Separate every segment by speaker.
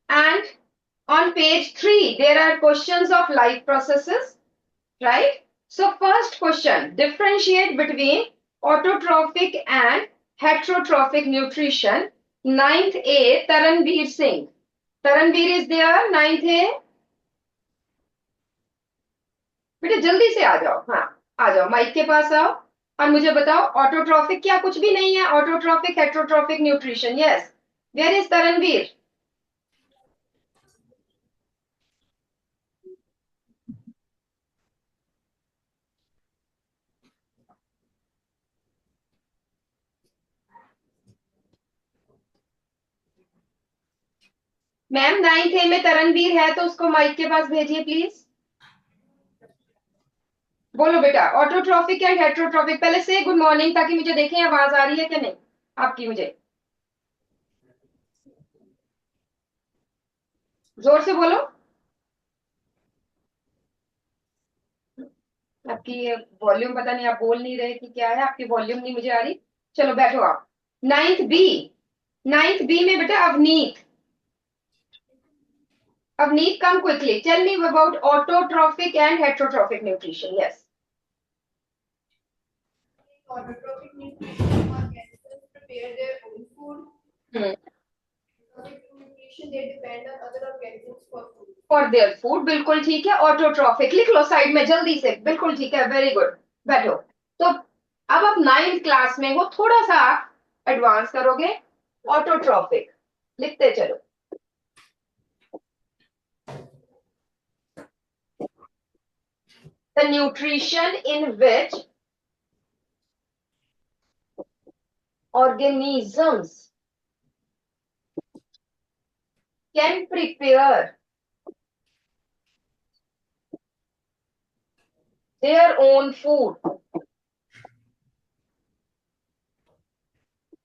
Speaker 1: And on page 3, there are questions of life processes, right? So first question, differentiate between autotrophic and heterotrophic nutrition. Ninth A, Taranveer Singh. Taranveer is there, ninth A. बेटे जल्दी से आ जाओ, हाँ आ जाओ, mic के पास आओ और मुझे बताओ ऑटोट्रॉफिक क्या कुछ भी नहीं है, autotrophic heterotrophic nutrition, yes, where is Taranveer? Ma'am ninth A में तरणवीर है तो उसको माइक के पास भेजिए प्लीज। बोलो बेटा, ऑटोट्रॉफिक एंड हेटरोट्रॉफिक, पहले से गुड मॉर्निंग ताकि मुझे देखें आवाज आ रही है कि नहीं आपकी, मुझे जोर से बोलो। आपकी वॉल्यूम पता नहीं, आप बोल नहीं रहे कि क्या है, आपकी वॉल्यूम नहीं मुझे आ रही। चलो बैठो आप। नाइन्थ बी, नाइन्थ बी में बेटा Avneet, Avneet come quickly, tell me about autotrophic and heterotrophic nutrition, yes.
Speaker 2: Autotrophic nutrition, organisms prepare their own food. Heterotrophic nutrition, they depend on other organisms for food.
Speaker 1: For their food, बिल्कुल ठीक है। Autotrophic लिख लो side में जल्दी से, बिल्कुल ठीक है, वेरी गुड। बैठो। तो अब आप नाइन्थ क्लास में हो, थोड़ा सा एडवांस करोगे। ऑटोट्रॉफिक लिखते चलो। The nutrition in which organisms can prepare their own food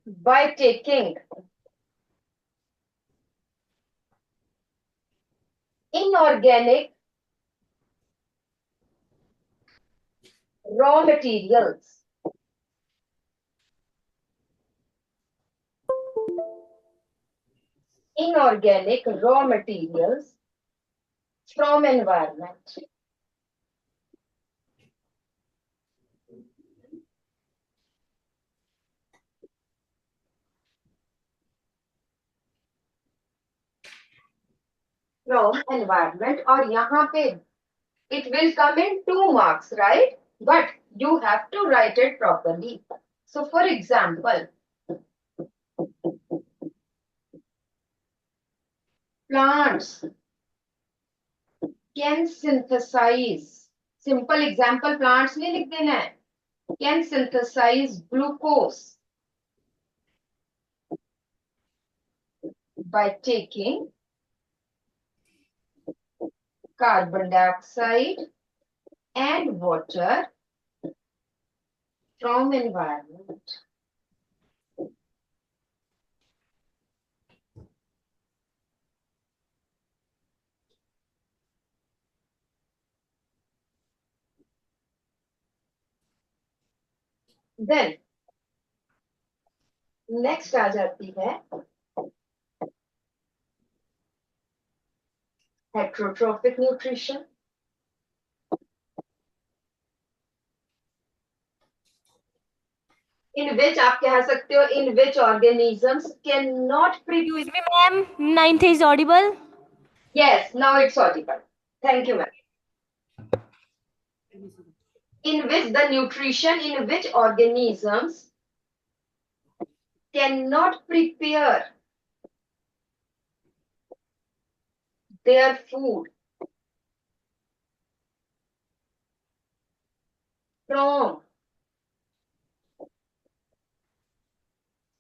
Speaker 1: by taking inorganic raw materials inorganic raw materials from environment. From environment, और यहाँ पे it will come in 2 marks, right? But you have to write it properly. So for example, plants can synthesize, simple example plants नहीं लिख देना है, can synthesize glucose by taking carbon dioxide and water from environment. Then next आ जाती है heterotrophic nutrition. In which आप कह सकते हो in which organisms cannot produce.
Speaker 3: Ma'am, ninth is audible.
Speaker 1: Yes, now it's audible. Thank you, ma'am. In which the nutrition in which organisms cannot prepare their food from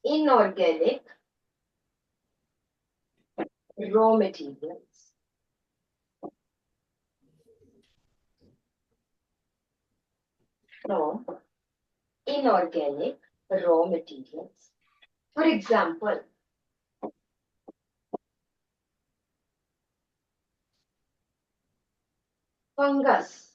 Speaker 1: inorganic raw materials. From inorganic raw materials. For example, fungus.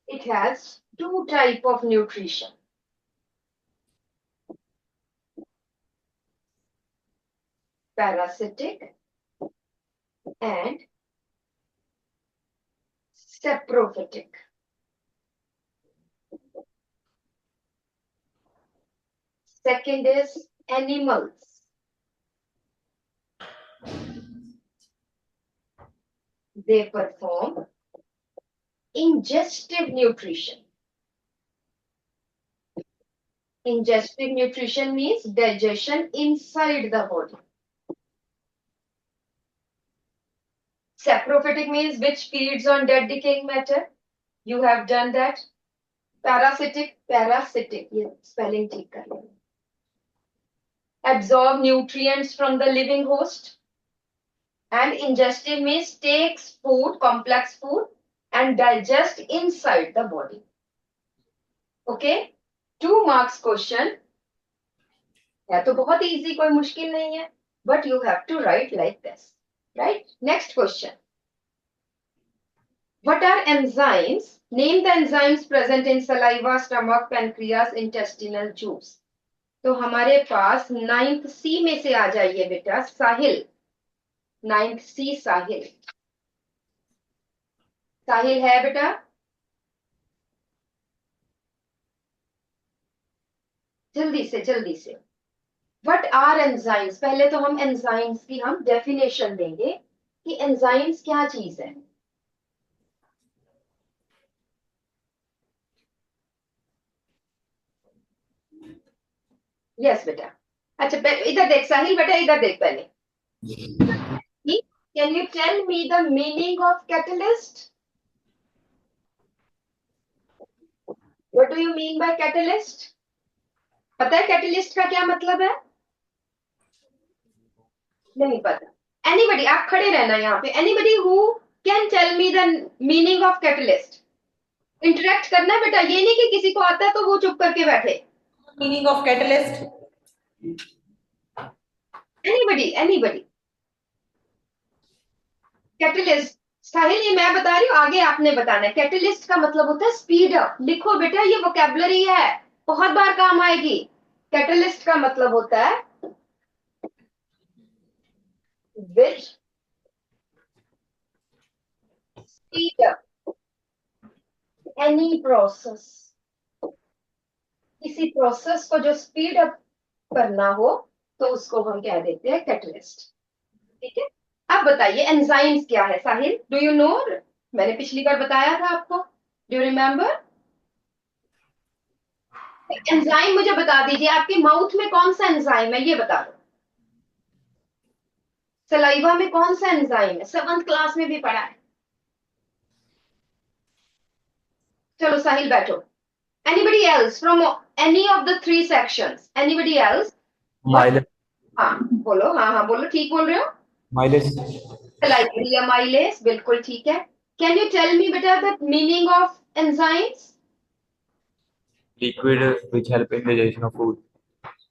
Speaker 1: It has 2 types of nutrition. parasitic and saprophytic. Second is animals. They perform ingestive nutrition. Ingestive nutrition means digestion inside the body. Saprophytic means which feeds on dead decaying matter. You have done that. Parasitic, ये spelling ठीक कर लेना. Absorb nutrients from the living host. And ingestive means takes food, complex food, and digest inside the body. Okay? 2 marks question. है तो बहुत easy, कोई मुश्किल नहीं है. But you have to write like this. Right? Next question. What are enzymes? Name the enzymes present in saliva, stomach, pancreas, intestinal juice. तो हमारे पास 9th C में से आ जाइए बेटा, साहिल. 9th C साहिल. साहिल है बेटा? जल्दी से. What are enzymes? पहले तो हम enzymes की हम definition देंगे कि enzymes क्या चीज है. Yes बेटा. अच्छा इधर देख साहिल बेटा, इधर देख पहले. Can you tell me the meaning of catalyst? What do you mean by catalyst? पता है catalyst का क्या मतलब है? नहीं पता. Anybody, आप खड़े रहना यहाँ पे. Anybody who can tell me the meaning of catalyst? Interact करना है बेटा, ये नहीं कि किसी को आता है तो वो चुप करके बैठे.
Speaker 4: Meaning of catalyst?
Speaker 1: Anybody. Catalyst. साहिल ये मैं बता रही हूँ, आगे आपने बताना है. कैटलिस्ट का मतलब होता है स्पीड अप. लिखो बेटा, ये वोकैबुलरी है, बहुत बार काम आएगी. कैटलिस्ट का मतलब होता है which speed up any process. किसी प्रोसेस को जो स्पीड अप करना हो तो उसको हम क्या देते हैं, कैटलिस्ट. ठीक है. अब बताइए एंजाइम्स क्या है साहिल, डू यू नो? मैंने पिछली बार बताया था आपको, डू यू रिमेम्बर? एंजाइम मुझे बता दीजिए, आपके माउथ में कौन सा एंजाइम है ये बता दो. सलाइवा में कौन सा एंजाइम है? 7th क्लास में भी पढ़ा है. चलो साहिल बैठो. Anybody else from any of the 3 sections? Anybody else?
Speaker 5: Mileage.
Speaker 1: हाँ बोलो. हाँ बोलो, ठीक बोल रहे हो.
Speaker 5: माइलेज.
Speaker 1: सलाइवा माइलेज, बिल्कुल ठीक है. Can you tell me बेटा the meaning of enzymes?
Speaker 5: Liquid which help in digestion of food.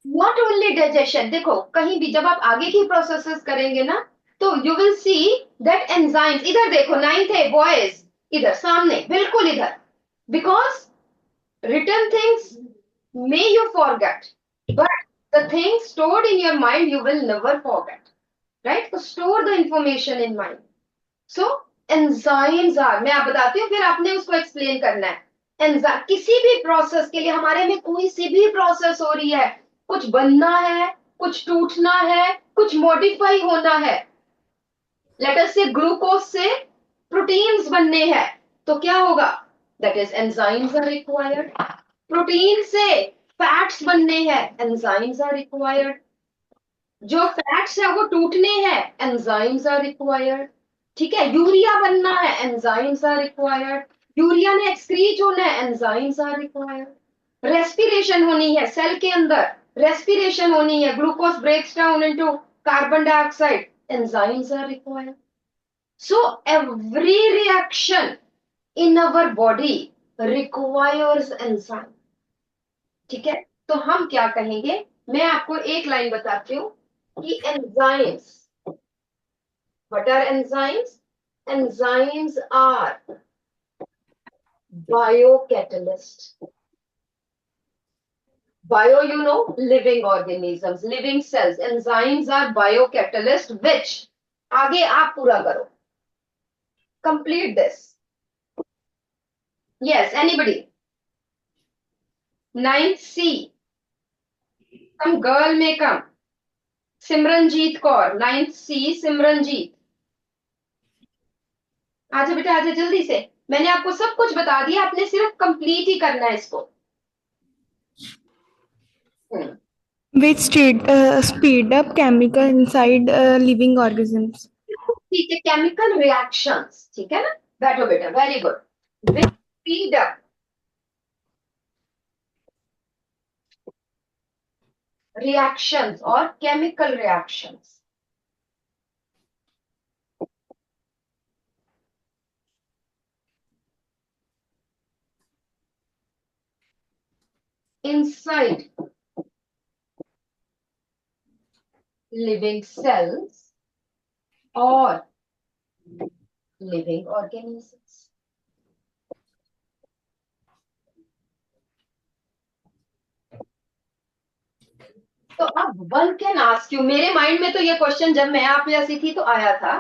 Speaker 1: Not only digestion. देखो कहीं भी जब आप आगे की प्रोसेसेस करेंगे ना तो you will see that enzymes. इधर देखो 9th है boys, इधर सामने बिल्कुल इधर. Because written things may you forget, but the things stored in your mind you will never forget. Right? So store the information in mind. So enzymes are, मैं आप बताती हूँ फिर आपने उसको एक्सप्लेन करना है. एंजाइम किसी भी प्रोसेस के लिए, हमारे में कोई सी भी प्रोसेस हो रही है, कुछ बनना है, कुछ टूटना है, कुछ मॉडिफाई होना है. लेट अस से ग्लूकोज से प्रोटीन्स बनने हैं तो क्या होगा? That is enzymes are required. Protein से फैट्स बनने हैं, एंजाइम्स आर रिक्वायर्ड. जो फैट्स है वो टूटने हैं, एंजाइम्स आर रिक्वायर्ड. ठीक है. यूरिया बनना है, एंजाइम्स आर रिक्वायर्ड. यूरिया ने एक्सक्रीट होना है, एंजाइम्स आर रिक्वायर्ड. रेस्पिरेशन होनी है सेल के अंदर, रेस्पिरेशन होनी है, glucose breaks down into carbon dioxide, enzymes are required. So every reaction in our body requires enzyme. ठीक है. तो हम क्या कहेंगे, मैं आपको एक लाइन बताती हूँ कि enzymes, what are enzymes? Enzymes are biocatalyst. Bio, you know, living organisms, living cells. Enzymes are biocatalyst, which आगे आप पूरा करो. Complete this. Yes, anybody? 9C. Some girl may come. Simranjeet Kaur, 9C Simranjeet. आजा बेटा आजा जल्दी से. मैंने आपको सब कुछ बता दिया, आपने सिर्फ कंप्लीट ही करना है इसको.
Speaker 6: Which speed up chemical inside living organisms.
Speaker 1: ठीक है, केमिकल रिएक्शंस. ठीक है ना, बैठो बेटा, very good. Which speed up reactions or chemical reactions. Inside living cells or living organisms. तो अब वन कैन आस्क यू, मेरे माइंड में तो ये क्वेश्चन जब मैं आप जैसी थी तो आया था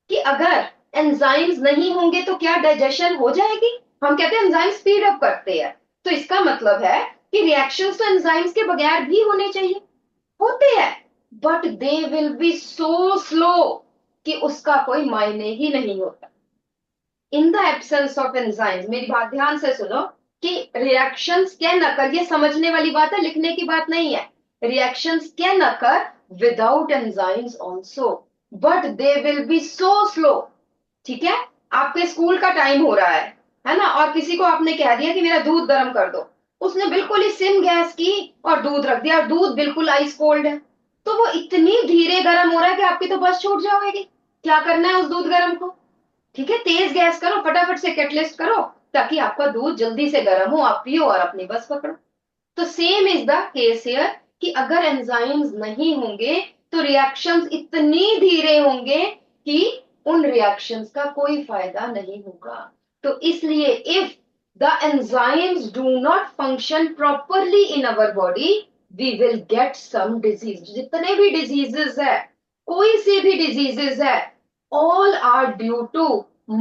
Speaker 1: कि अगर एंजाइम्स नहीं होंगे तो क्या डाइजेशन हो जाएगी. हम कहते हैं एंजाइम स्पीड अप करते हैं, तो इसका मतलब है कि रिएक्शंस तो एंजाइम्स के बगैर भी होने चाहिए. होते हैं, but they will be so slow कि उसका कोई मायने ही नहीं होता. In the absence of enzymes, मेरी बात ध्यान से सुनो कि रिएक्शंस कैन अकर, ये समझने वाली बात है, लिखने की बात नहीं है. Reactions can occur without enzymes also, but they will be so slow. ठीक है, आपके स्कूल का टाइम हो रहा है ना, और किसी को आपने कह दिया कि मेरा दूध गर्म कर दो. उसने बिल्कुल ही सिम गैस की और दूध रख दिया, और दूध बिल्कुल आइस कोल्ड है, तो वो इतनी धीरे गर्म हो रहा है कि आपकी तो बस छूट जाएगी. क्या करना है उस दूध गर्म को? ठीक है, तेज गैस करो, फटाफट से कैटलिस्ट करो ताकि आपका दूध जल्दी से गर्म हो, आप पियो और अपनी बस पकड़ो. तो same is the case here कि अगर एंजाइम्स नहीं होंगे तो रिएक्शंस इतनी धीरे होंगे कि उन रिएक्शंस का कोई फायदा नहीं होगा. तो इसलिए if the enzymes do not function properly in our body, we will get some disease. जितने भी डिजीजेस है, कोई सी भी डिजीजेस है, all are due to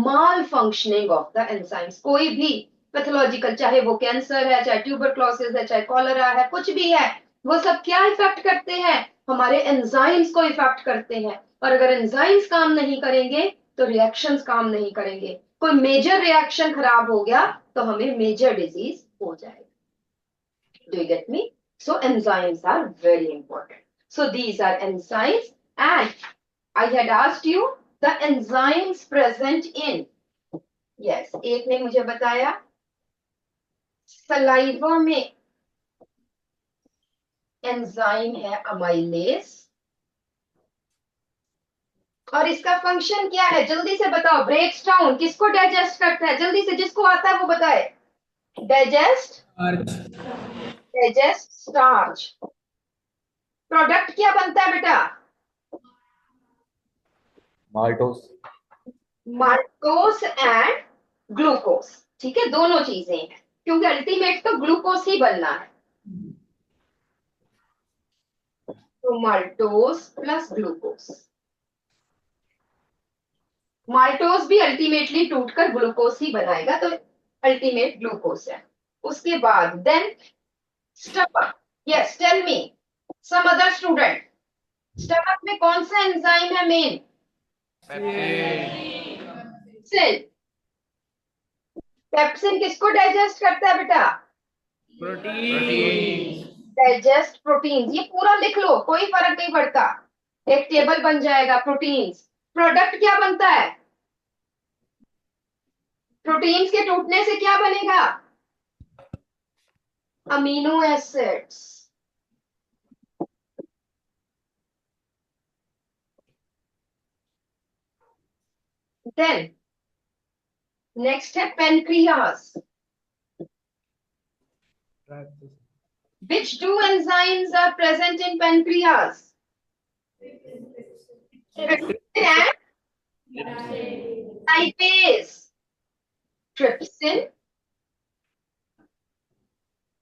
Speaker 1: malfunctioning of the enzymes. कोई भी पैथोलॉजिकल, चाहे वो कैंसर है, चाहे ट्यूबरक्लोसिस है, चाहे कॉलरा है, कुछ भी है, वो सब क्या इफेक्ट करते हैं? हमारे एंजाइम्स को इफेक्ट करते हैं. और अगर एंजाइम्स काम नहीं करेंगे तो रिएक्शंस काम नहीं करेंगे. कोई मेजर रिएक्शन खराब हो गया तो हमें मेजर डिजीज हो जाएगा. Do you get me? So enzymes are very important. So these are enzymes, and I had asked you the enzymes present in. Yes, एक ने मुझे बताया सलाइवा में एंजाइम है अमाइलेज, और इसका फंक्शन क्या है जल्दी से बताओ. ब्रेक्स डाउन, किसको डाइजेस्ट करता है? जल्दी से, जिसको आता है वो बताए. Digest starch. प्रोडक्ट क्या बनता है बेटा?
Speaker 5: माल्टोस.
Speaker 1: Maltose and glucose. ठीक है, दोनों चीजें हैं, क्योंकि अल्टीमेट तो ग्लूकोज ही बनना है. तो माल्टोस प्लस ग्लूकोज. माल्टोस भी अल्टीमेटली टूटकर ग्लूकोज ही बनाएगा, तो अल्टीमेट ग्लूकोज है. उसके बाद then stomach. Yes, tell me some other student, stomach में कौन सा एंजाइम है मेन? पेप्सिन. पेप्सिन किसको डाइजेस्ट करता है बेटा? Digest proteins. ये पूरा लिख लो, कोई फर्क नहीं पड़ता, एक टेबल बन जाएगा. प्रोटीन्स. प्रोडक्ट क्या बनता है? प्रोटीन्स के टूटने से क्या बनेगा? Amino acids. देन नेक्स्ट है pancreas. Which two enzymes are present in pancreas? Trypsin and lipase. Trypsin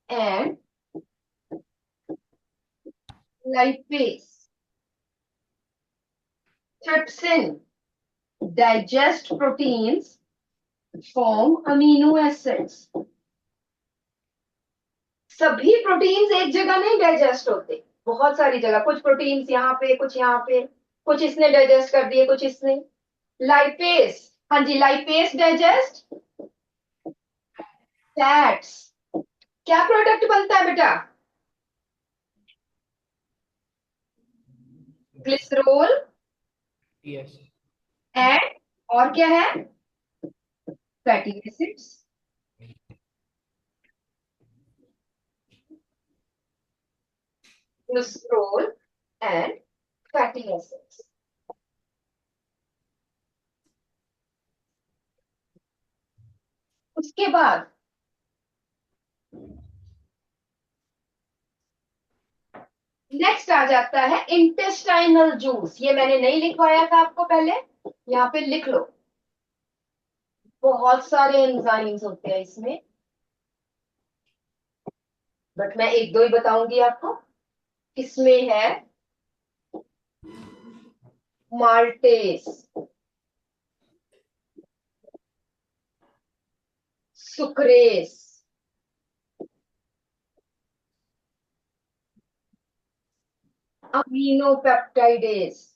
Speaker 1: and lipase, trypsin, digest proteins, form amino acids. सभी प्रोटीन्स एक जगह नहीं डाइजेस्ट होते, बहुत सारी जगह, कुछ प्रोटीन्स यहाँ पे, कुछ यहाँ पे, कुछ इसने डाइजेस्ट कर दिए, कुछ इसने। लाइपेस, हाँ जी, लाइपेस डाइजेस्ट फैट्स। क्या प्रोडक्ट बनता है बेटा? Glycerol
Speaker 5: Yes.
Speaker 1: एंड और क्या है? Fatty acids. Glycerol and fatty acids. उसके बाद नेक्स्ट आ जाता है इंटेस्टाइनल जूस। ये मैंने नहीं लिखवाया था आपको पहले, यहाँ पे लिख लो। बहुत सारे एंजाइम्स होते हैं इसमें, बट मैं एक दो ही बताऊंगी आपको। इसमें है माल्टेस, सुक्रेस, अमीनोपेप्टाइडेस,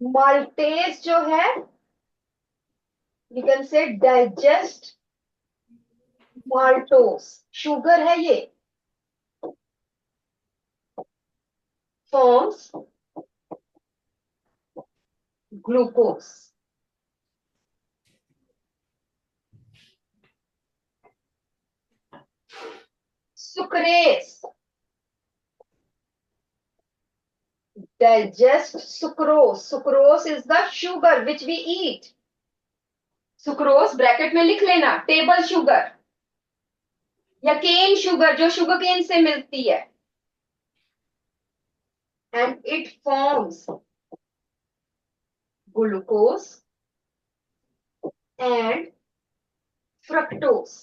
Speaker 1: माल्टेस जो है you can say digest maltose, sugar है ये, forms glucose. Sucrase digest sucrose. Sucrose is the sugar which we eat. Sucrose bracket में लिख लेना, टेबल शुगर या केन शुगर जो शुगर केन से मिलती है, and it forms glucose and fructose.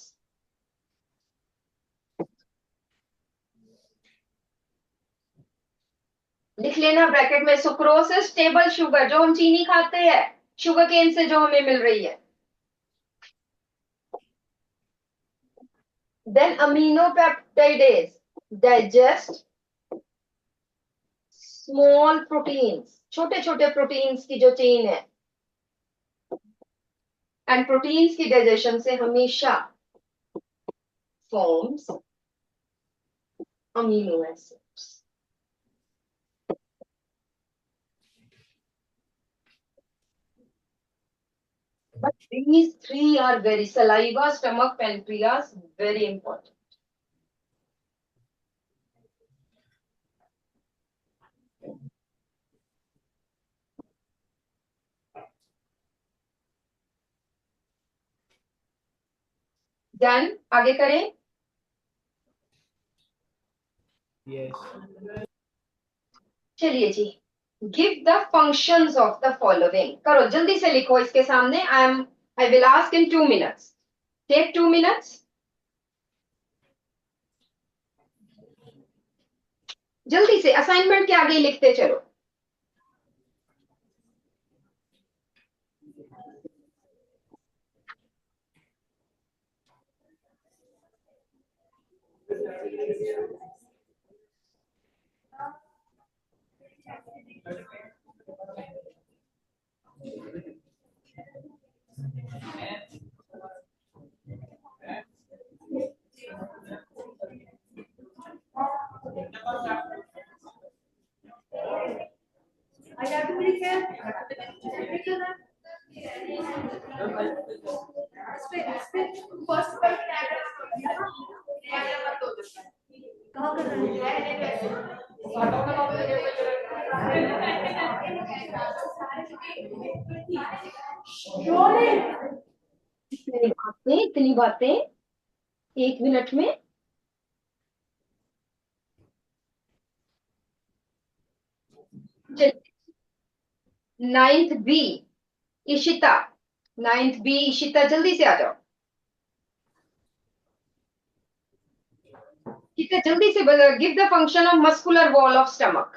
Speaker 1: लिख लेना ब्रैकेट में, सुक्रोज इज टेबल शुगर जो हम चीनी खाते हैं, शुगर केन से जो हमें मिल रही है। Then aminopeptidase digest small proteins, छोटे छोटे प्रोटीन्स की जो चेन है, एंड प्रोटीन्स की डाइजेशन से हमेशा forms amino acids. But these three are very, saliva, stomach, pancreas, very important. Done? आगे करें?
Speaker 5: Yes.
Speaker 1: चलिए जी, give the functions of the following। करो जल्दी से लिखो इसके सामने। I will ask in 2 minutes. Take 2 minutes. जल्दी से असाइनमेंट के आगे लिखते चलो।
Speaker 2: I have to be here. First पर कहाँ कर रहे हैं?
Speaker 1: इतनी बातें 1 मिनट में। चलिए ninth B Ishita, ninth B Ishita, जल्दी से आ जाओ। इशिता जल्दी से give the function of muscular wall of stomach.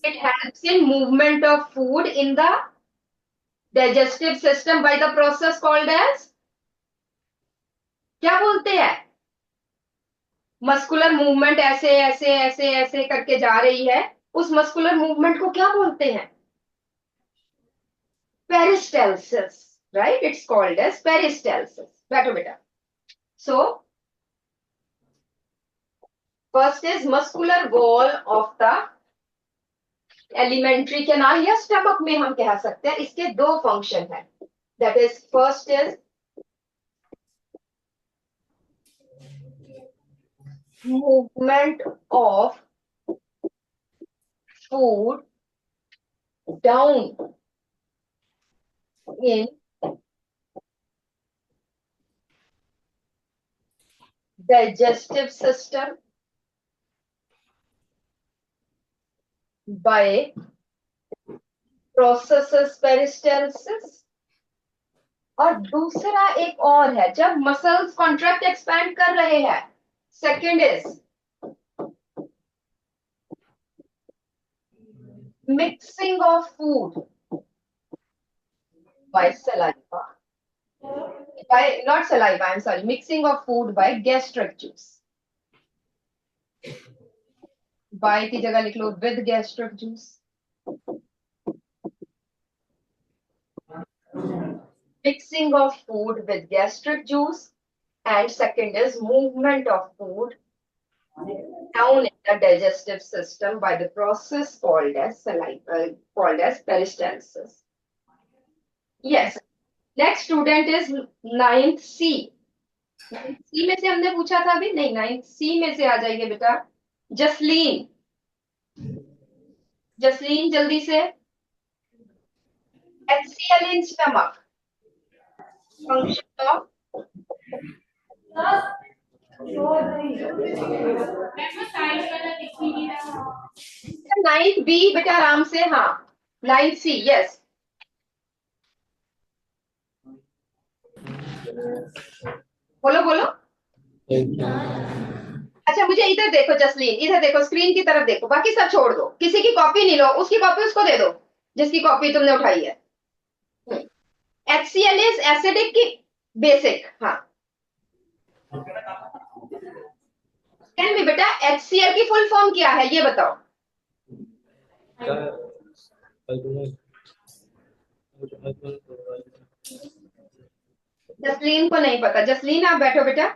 Speaker 1: It helps in movement of food in the digestive system by the process called as, क्या बोलते हैं? मस्कुलर मूवमेंट ऐसे ऐसे ऐसे ऐसे करके जा रही है, उस मस्कुलर मूवमेंट को क्या बोलते हैं? Peristalsis, right? It's called as peristalsis. बैठो बेटा। So first is muscular wall of the alimentary canal या स्टमक में हम कह सकते हैं। इसके दो फंक्शन है, that is first is movement of food down in digestive system by processes peristalsis, और दूसरा एक और है जब मसल्स कॉन्ट्रैक्ट एक्सपैंड कर रहे हैं। Second is mixing of food by saliva, by not saliva, I'm sorry, mixing of food by gastric juice, by की जगह लिख लो with gastric juice, mixing of food with gastric juice, and second is movement of food down in the digestive system by the process called as saliva, called as peristalsis. Yes. Next student is 9th C. 9th C में से हमने पूछा था अभी नहीं, 9th C में से आ जाइए बेटा। जसलीन, जसलीन जल्दी से। HCl in stomach. Function of ninth B बेटा, आराम से। हाँ, 9th C, यस। बोलो बोलो। अच्छा मुझे इधर देखो जसलीन, इधर देखो, स्क्रीन की तरफ देखो, बाकी सब छोड़ दो, किसी की कॉपी नहीं लो, उसकी कॉपी उसको दे दो जिसकी कॉपी तुमने उठाई है। HCl इज एसिडिक की बेसिक। हाँ, टेल मी बेटा, HCl की फुल फॉर्म क्या है ये बताओ। जसलीन को नहीं पता। जसलीन आप बैठो बेटा।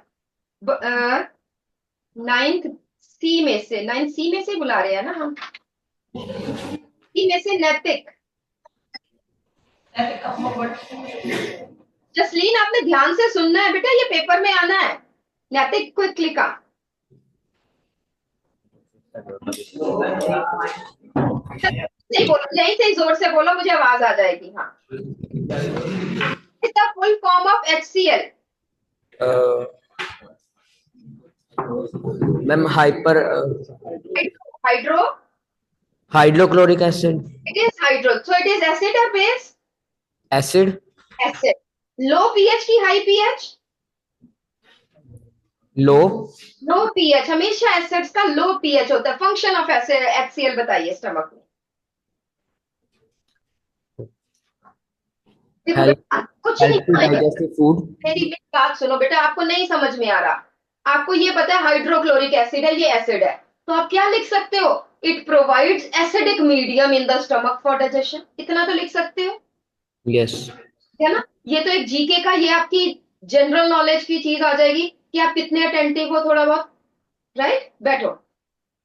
Speaker 1: 9th C में से, 9th C में से बुला रहे हैं ना हम। C में से नैतिक। जसलीन आपने ध्यान से सुनना है बेटा, ये पेपर में आना है। नैतिक क्विकली का नहीं बोलो, यहीं से जोर से बोलो, मुझे आवाज आ जाएगी। हाँ, the full form of HCl।
Speaker 7: Ma'am hyper
Speaker 1: hydro,
Speaker 7: hydrochloric acid.
Speaker 1: it is hydro, so it is acid or base?
Speaker 7: Acid.
Speaker 1: Acid. Low pH की high pH?
Speaker 7: लो।
Speaker 1: लो pH, हमेशा एसिड्स का लो pH होता है। फंक्शन ऑफ HCl बताइए stomach में। देखो बेटा, कुछ नहीं
Speaker 7: डाइजेस्टिव फूड।
Speaker 1: मेरी बात सुनो बेटा, आपको नहीं समझ में आ रहा, आपको ये पता है हाइड्रोक्लोरिक एसिड है, ये एसिड है, तो आप क्या लिख सकते हो? It provides acidic medium in the stomach for digestion. इतना तो लिख सकते हो।
Speaker 7: यस,
Speaker 1: है ना? ये तो एक जीके का, ये आपकी जनरल नॉलेज की चीज आ जाएगी कि आप कितने अटेंटिव हो थोड़ा बहुत। राइट, बैठो,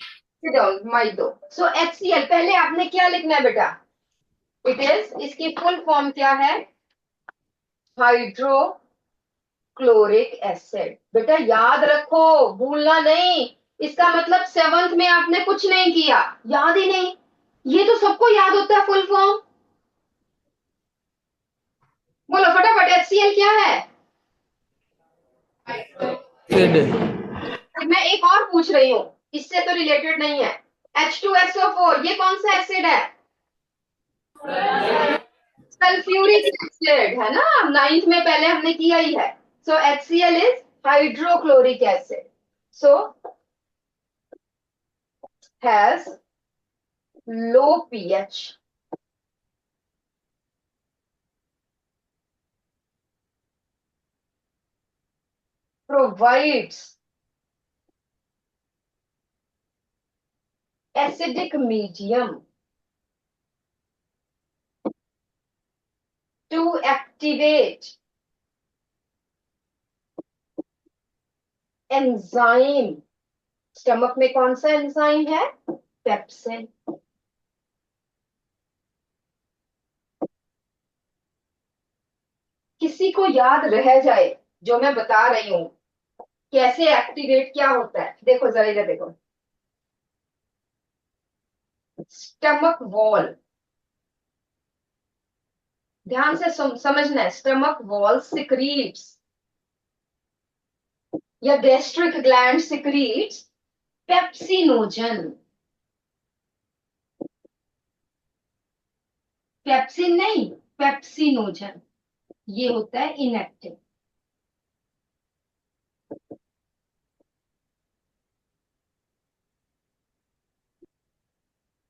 Speaker 1: सिट डाउन, माइक दो। सो HCl पहले आपने क्या लिखना है बेटा? इट इज, इसकी फुल फॉर्म क्या है? Hydrochloric acid. बेटा याद रखो, भूलना नहीं। इसका मतलब 7th में आपने कुछ नहीं किया, याद ही नहीं। ये तो सबको याद होता है फुल फॉर्म। बोलो फटाफट, HCl क्या है? मैं एक और पूछ रही हूँ, इससे तो रिलेटेड नहीं है। H2SO4, ये कौन सा एसिड है? सल्फ्यूरिक एसिड है ना, 9th में पहले हमने किया ही है. सो HCl is hydrochloric acid. So has low pH. Provides acidic medium to activate enzyme. Stomach में कौन सा एंजाइम है? पेप्सिन. किसी को याद रह जाए जो मैं बता रही हूं, कैसे एक्टिवेट क्या होता है? देखो जरा इधर देखो. स्टमक वॉल, ध्यान से समझना है. स्टमक वॉल सिक्रीट्स या gastric gland secretes pepsinogen. Pepsin नहीं, पेप्सिनोजन. ये होता है inactive.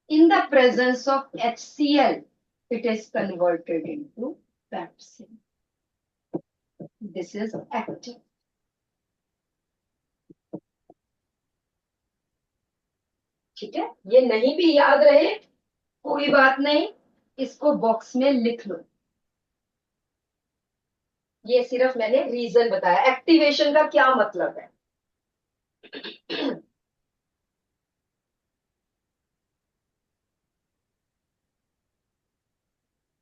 Speaker 1: In the presence of HCl, it is converted into pepsin. This is active. ठीक है, ये नहीं भी याद रहे कोई बात नहीं, इसको बॉक्स में लिख लो. ये सिर्फ मैंने रीजन बताया, एक्टिवेशन का क्या मतलब है.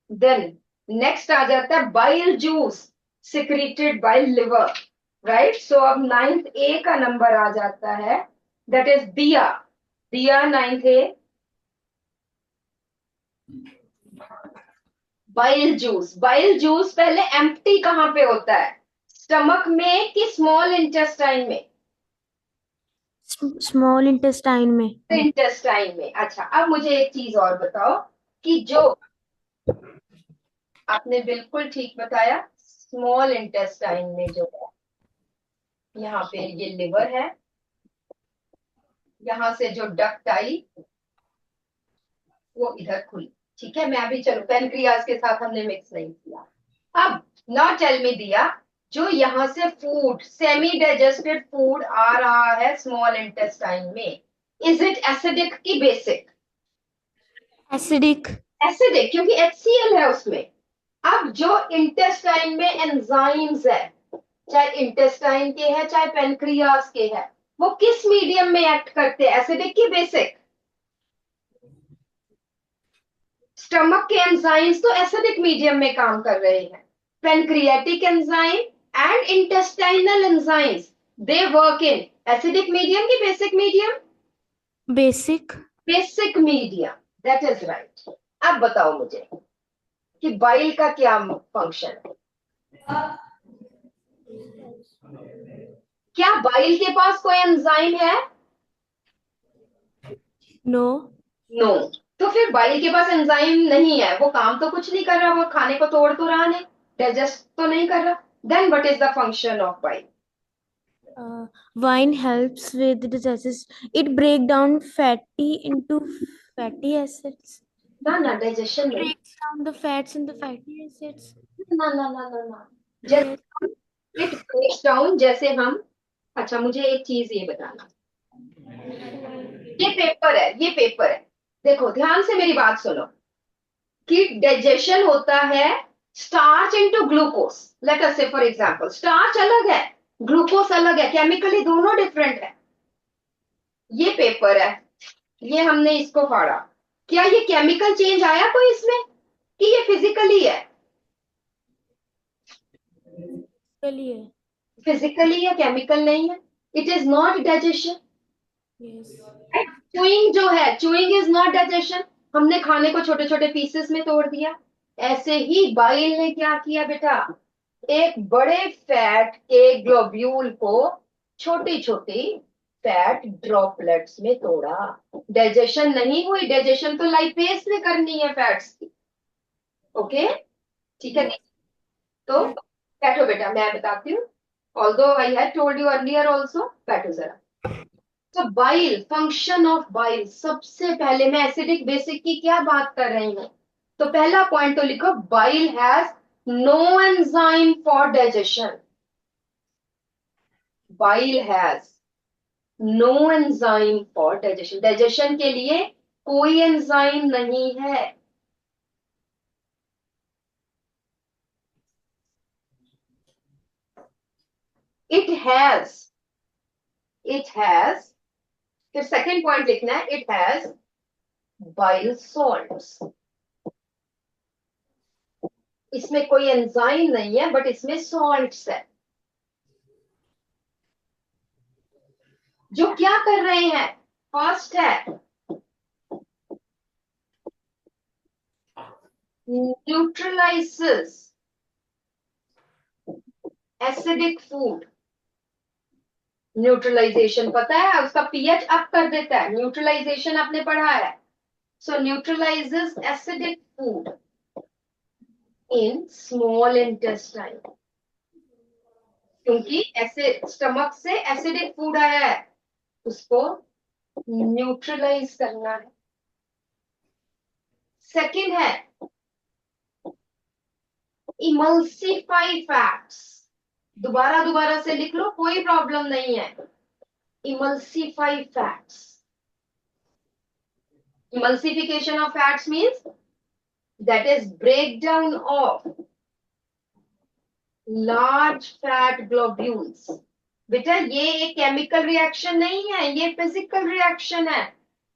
Speaker 1: देन नेक्स्ट आ जाता है bile juice secreted by liver. Right. So अब 9th A का नंबर आ जाता है, दैट इज दिया. दिया 9th A. Bile juice. Bile juice पहले एम्प्टी कहां पे होता है? स्टमक में कि स्मॉल इंटेस्टाइन में?
Speaker 3: स्मॉल इंटेस्टाइन में.
Speaker 1: इंटेस्टाइन में. अच्छा, अब मुझे एक चीज और बताओ कि जो आपने बिल्कुल ठीक बताया, स्मॉल इंटेस्टाइन में जो है, यहाँ पे ये लिवर है, यहां से जो डक्ट आई वो इधर खुली. ठीक है, मैं अभी चलो पेनक्रियाज के साथ हमने मिक्स नहीं किया. अब ना टेल मी दिया, जो यहाँ से फूड, सेमी डाइजेस्टेड फूड आ रहा है स्मॉल इंटेस्टाइन में, इज इट एसिडिक की बेसिक?
Speaker 3: एसिडिक.
Speaker 1: एसिडिक, क्योंकि HCl है उसमें. अब जो इंटेस्टाइन में एंजाइम्स है, चाहे इंटेस्टाइन के है चाहे पेनक्रियाज के है, वो किस मीडियम में एक्ट करते हैं? एसिडिक की बेसिक? स्टमक के एंजाइम्स तो एसिडिक मीडियम में काम कर रहे हैं. Pancreatic enzyme and intestinal enzymes, they work in acidic medium की basic medium?
Speaker 3: Basic.
Speaker 1: Basic medium. That is right. अब बताओ मुझे कि बाइल का क्या फंक्शन है? क्या बाइल के पास कोई एंजाइम है?
Speaker 3: नो.
Speaker 1: नो. तो फिर बाइल के पास एंजाइम नहीं है, वो काम तो कुछ नहीं कर रहा, वो खाने को तोड़ तो रहा नहीं, डाइजेस्ट तो नहीं कर रहा. Then what is the function of bile?
Speaker 3: Wine helps with digestion. It break down fatty into fatty acids.
Speaker 1: ना ना, डाइजेशन नहीं.
Speaker 3: Breaks down the fats into fatty acids.
Speaker 1: ना ना ना ना ना. जैसे इट ब्रेक्स डाउन, जैसे हम. अच्छा, मुझे एक चीज ये बताना. ये पेपर है, ये पेपर है. देखो ध्यान से मेरी बात सुनो कि डाइजेशन होता है starch into glucose. Let us से फॉर एग्जांपल, स्टार्च अलग है, ग्लूकोज अलग है, केमिकली दोनों डिफरेंट है. ये पेपर है, ये हमने इसको फाड़ा. क्या ये केमिकल चेंज आया कोई इसमें, कि ये फिजिकली है?
Speaker 3: चलिए.
Speaker 1: फिजिकली या केमिकल नहीं है. It is not digestion.
Speaker 3: Yes.
Speaker 1: Chewing जो है, चूइंग इज नॉट डाइजेशन. हमने खाने को छोटे छोटे पीसेस में तोड़ दिया. ऐसे ही बाइल ने क्या किया बेटा, एक बड़े फैट के ग्लोब्यूल को छोटी छोटी फैट ड्रॉपलेट्स में तोड़ा। डाइजेशन नहीं हुई, डाइजेशन तो लाइपेज में करनी है फैट्स की। ओके, ठीक है। तो बैठो बेटा, मैं बताती हूँ। Although I had told you earlier also, बैठो जरा। तो बाइल, फंक्शन ऑफ बाइल, सबसे पहले मैं एसिडिक बेसिक की क्या बात कर रही हूँ, तो पहला पॉइंट तो लिखो, bile has no enzyme for digestion. Bile has no enzyme for digestion, digestion के लिए कोई एंजाइम नहीं है। इट हैज, इट हैज, फिर सेकेंड पॉइंट लिखना है, इट हैज बाइल सॉल्ट्स। इसमें कोई एंजाइम नहीं है, बट इसमें सॉल्ट्स है जो क्या कर रहे हैं। फर्स्ट है न्यूट्रलाइजेस एसिडिक फूड। न्यूट्रलाइजेशन पता है, उसका पीएच अप कर देता है, न्यूट्रलाइजेशन आपने पढ़ा है। So neutralizes acidic food in small intestine, क्योंकि ऐसे स्टमक से एसिडिक फूड आया है, उसको न्यूट्रलाइज करना है। सेकंड है इमल्सिफाई फैट्स। दोबारा दोबारा से लिख लो, कोई प्रॉब्लम नहीं है। Emulsify fats, emulsification of fats means that is breakdown of large fat globules। बेटा ये एक केमिकल रिएक्शन नहीं है, ये फिजिकल रिएक्शन है।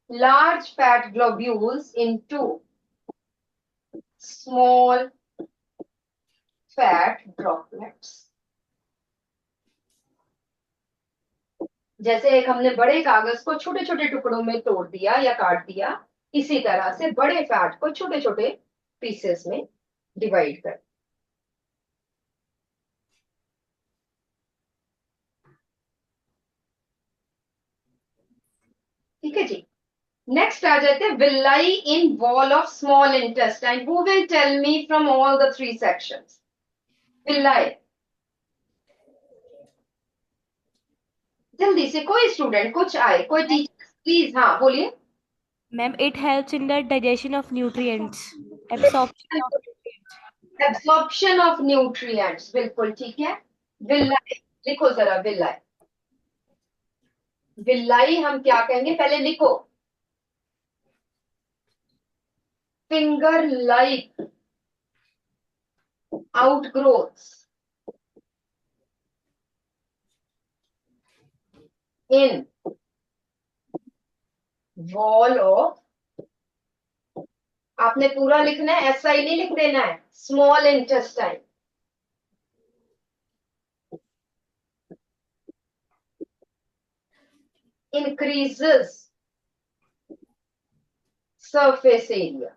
Speaker 1: Large fat globules into small fat droplets. जैसे एक हमने बड़े कागज को छोटे छोटे टुकड़ों में तोड़ दिया या काट दिया, इसी तरह से बड़े फैट को छोटे छोटे पीसेस में डिवाइड कर। ठीक है जी। नेक्स्ट आ जाते हैं villi in wall of small intestine. Who will tell me from all the three sections? Villi, जल्दी से कोई स्टूडेंट कुछ आए, कोई टीचर प्लीज। हाँ बोलिए।
Speaker 3: Ma'am, it helps in the digestion of nutrients, absorption of nutrients.
Speaker 1: Absorption of nutrients, बिल्कुल ठीक है। विलाई लिखो जरा, विलाई। विलाई हम क्या कहेंगे, पहले लिखो। Finger like outgrowths in wall of, आपने पूरा लिखना है, ऐसा ही नहीं लिख देना है, small intestine. increases surface area,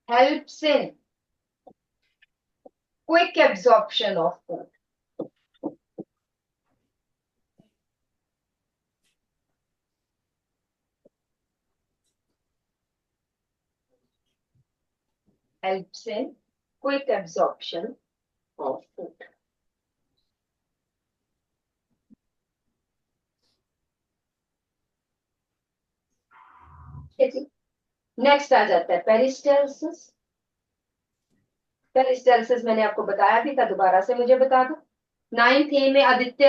Speaker 1: helps in quick absorption of food, helps in quick absorption of food। Next आ जाता है पेरिस्टाल्सिस। पेरिस्टाल्सिस मैंने आपको बताया भी था, दोबारा से मुझे बता दो। 9th A में आदित्य,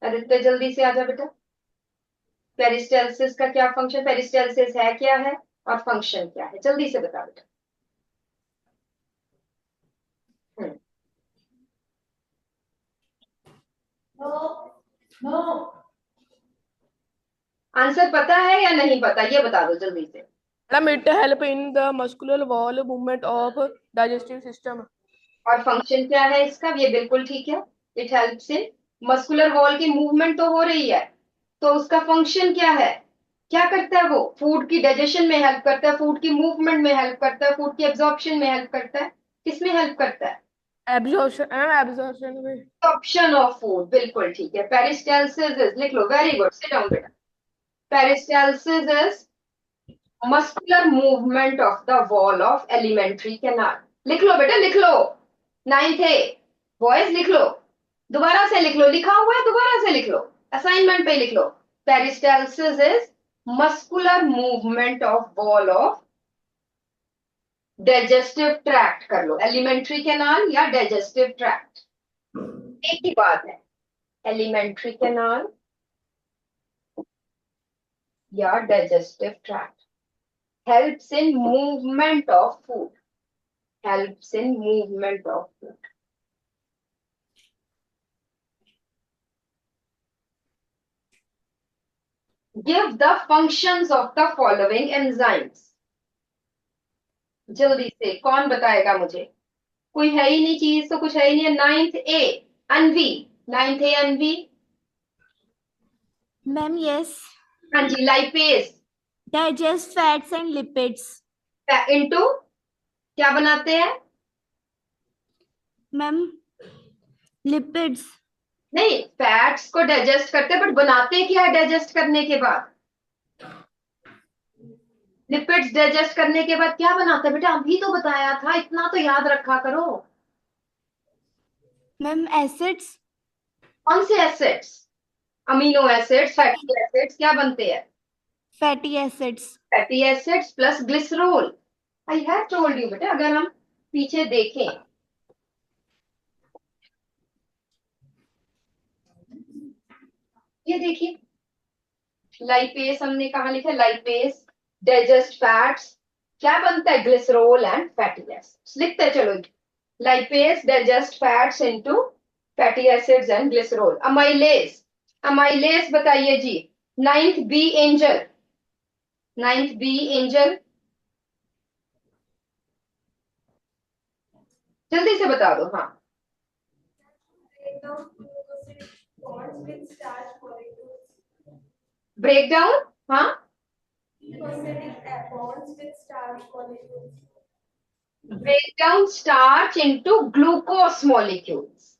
Speaker 1: आदित्य जल्दी से आजा बेटा। पेरिस्टाल्सिस का क्या फंक्शन, पेरिस्टाल्सिस है क्या है और फंक्शन क्या है, जल्दी से बता बेटा। आंसर पता है या नहीं पता, ये बता दो जल्दी से।
Speaker 8: Madam, it help in the muscular wall movement of digestive system.
Speaker 1: और फंक्शन क्या है इसका, ये बिल्कुल ठीक है। It helps in muscular wall की मूवमेंट तो हो रही है, तो उसका फंक्शन क्या है, क्या करता है वो? फूड की डाइजेशन में हेल्प करता है, फूड की मूवमेंट में हेल्प करता है, फूड की एब्जॉर्प्शन में हेल्प करता है। किसमें हेल्प करता है?
Speaker 8: एब्जॉर्प्शन में।
Speaker 1: एब्जॉर्प्शन ऑफ फूड, बिल्कुल ठीक है। पेरिस्टालसिस इज, लिख लो, वेरी गुड, सिट डाउन बेटा। Peristalsis is muscular movement of the wall of alimentary canal। लिख लो बेटा, लिख लो। 9th A बॉयज लिख लो, दोबारा से लिख लो, लिखा हुआ है दोबारा से लिख लो, असाइनमेंट पे लिख लो। Peristalsis is muscular movement of wall of digestive tract, कर लो, एलिमेंट्री कैनाल या डाइजेस्टिव ट्रैक्ट, एक ही बात है, एलिमेंट्री कैनाल या digestive tract. helps in movement of food, helps in movement of food। Give the functions of the following enzymes। जल्दी से कौन बताएगा मुझे? कोई है ही नहीं, चीज तो कुछ है ही नहीं है। 9th A अनवी, 9th A अनवी।
Speaker 3: मैम यस,
Speaker 1: हाँ जी, lipase
Speaker 3: digest fats and lipids.
Speaker 1: Into क्या बनाते हैं?
Speaker 3: Ma'am lipids.
Speaker 1: नहीं, फैट्स को डाइजेस्ट करते हैं, बट बनाते क्या है डाइजेस्ट करने के बाद? लिपिड्स डाइजेस्ट करने के बाद क्या बनाते हैं बेटा? अभी तो बताया था, इतना तो याद रखा करो।
Speaker 3: Ma'am acids.
Speaker 1: कौन से acids? Amino acids, fatty acids, क्या बनते हैं?
Speaker 3: Fatty acids.
Speaker 1: Fatty acids plus glycerol. I have told you बेटा, अगर हम पीछे देखें, ये देखिए, लाइपेज हमने कहा लिखा, लाइपेज डाइजेस्ट फैट्स, क्या बनता है? Glycerol and fatty acids. लिखते चलो, lipase digest fats into fatty acids and glycerol. Amylase, amylase बताइए जी। 9th B angel, 9th B angel, जल्दी से बता दो। हाँ,
Speaker 2: Bonds with starch molecules.
Speaker 1: Breakdown, हाँ,
Speaker 2: Glycosidic bonds with starch molecules.
Speaker 1: break down starch into glucose molecules।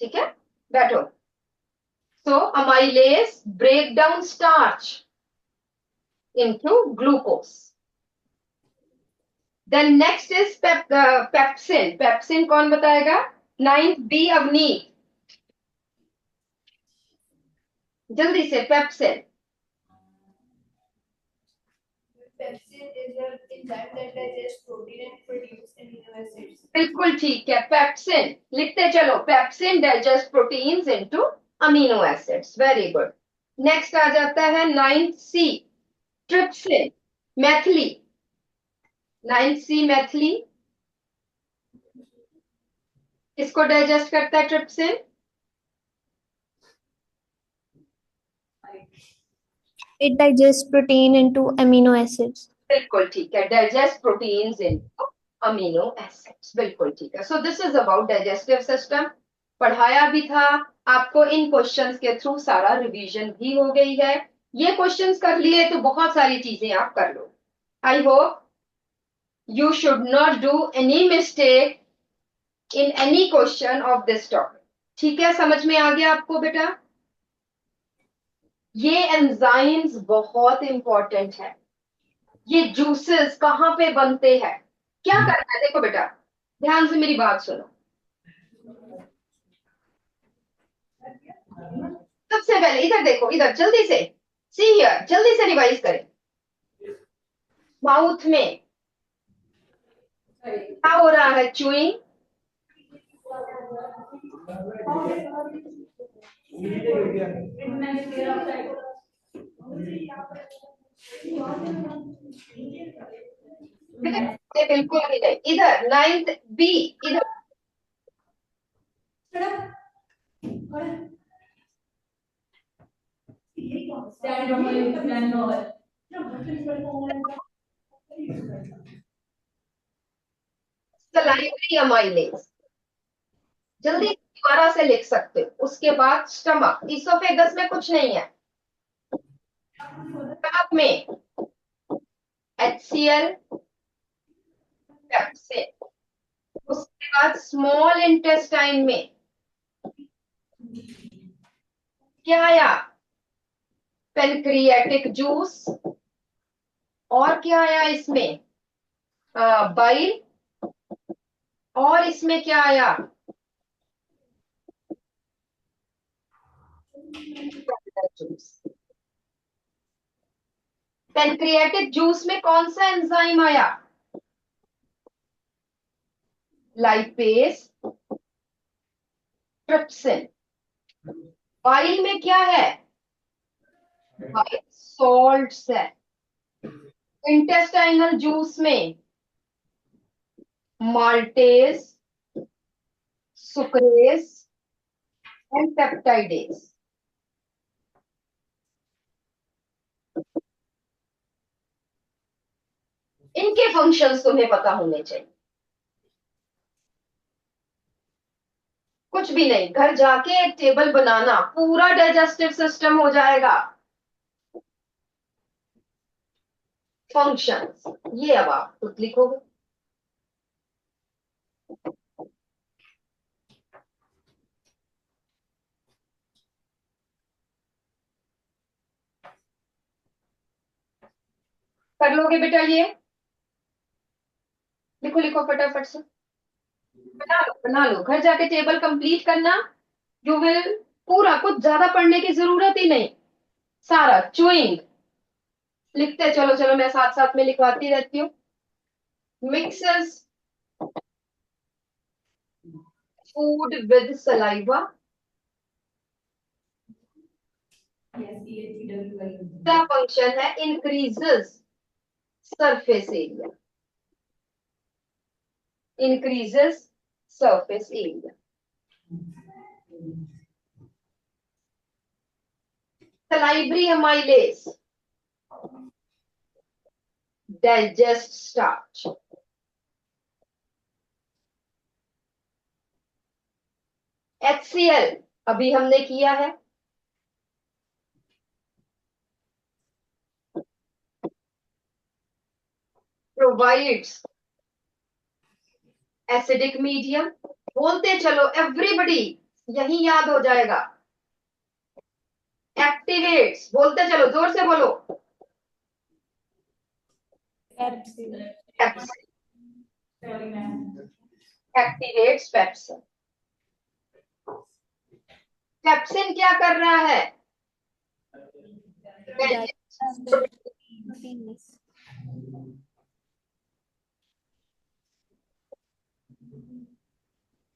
Speaker 1: ठीक है, बैठो। So amylase break down starch into glucose। Then next is pepsin। pepsin कौन बताएगा? 9th B अवनी, जल्दी से, pepsin.
Speaker 2: Pepsin is an enzyme that digests protein and produces amino acids.
Speaker 1: बिल्कुल ठीक है, पेप्सिन लिखते चलो। Pepsin digest proteins into amino acids, very good. Next आ जाता है 9th C trypsin, Maithili. 9th C Maithili, किसको डाइजेस्ट करता है trypsin?
Speaker 3: It digests protein into amino acids.
Speaker 1: बिल्कुल ठीक है, digest proteins into amino acids, बिल्कुल ठीक है। So this is about digestive system. पढ़ाया भी था आपको, इन क्वेश्चंस के थ्रू सारा रिवीजन भी हो गई है। ये क्वेश्चंस कर लिए तो बहुत सारी चीजें आप कर लो। I hope you should not do any mistake in any question of this topic. ठीक है, समझ में आ गया आपको बेटा? ये एंजाइम्स बहुत इंपॉर्टेंट है। ये जूसेस कहाँ पे बनते हैं, क्या करना है? देखो बेटा, ध्यान से मेरी बात सुनो। सबसे पहले इधर देखो, इधर जल्दी से, सी हियर, जल्दी से रिवाइज करें। माउथ में क्या हो रहा है? च्यूइंग, बिल्कुल भी नहीं। इधर 9th B, इधर सलाइवरी अमाइलेज, जल्दी दोबारा से लिख सकते हो। उसके बाद स्टमक, इसोफेगस में कुछ नहीं है। स्टमक में HCl, पेप्सिन, बाद स्मॉल इंटेस्टाइन में क्या आया? Pancreatic juice. और क्या आया इसमें? बाइल। और इसमें क्या आया? जूस। पेनक्रियाटिक जूस में कौन सा एंजाइम आया? Lipase, trypsin. बाइल में क्या है? बाइल सॉल्ट्स है। इंटेस्टाइनल जूस में माल्टेज, सुक्रेज एंड पेप्टाइडेज। इनके फंक्शंस तुम्हें पता होने चाहिए। कुछ भी नहीं, घर जाके एक टेबल बनाना, पूरा डाइजेस्टिव सिस्टम हो जाएगा। फंक्शंस ये अब आप खुद लिखोगे। कर लोगे बेटा ये? लिखो लिखो फटाफट से। बना लो, घर जाके टेबल कंप्लीट करना। यू विल पूरा, कुछ ज्यादा पढ़ने की जरूरत ही नहीं, सारा चुइंग लिखते चलो। चलो मैं साथ साथ में लिखवाती रहती हूँ। Mixes food with saliva. क्या फंक्शन है? Increases surface area. Increases surface area. salivary amylase digest starch। HCl अभी हमने किया है। provides acidic medium। बोलते चलो एवरीबडी, यही याद हो जाएगा। एक्टिवेट्स, बोलते चलो, जोर से बोलो। Activates pepsin. पेप्सिन क्या कर रहा है?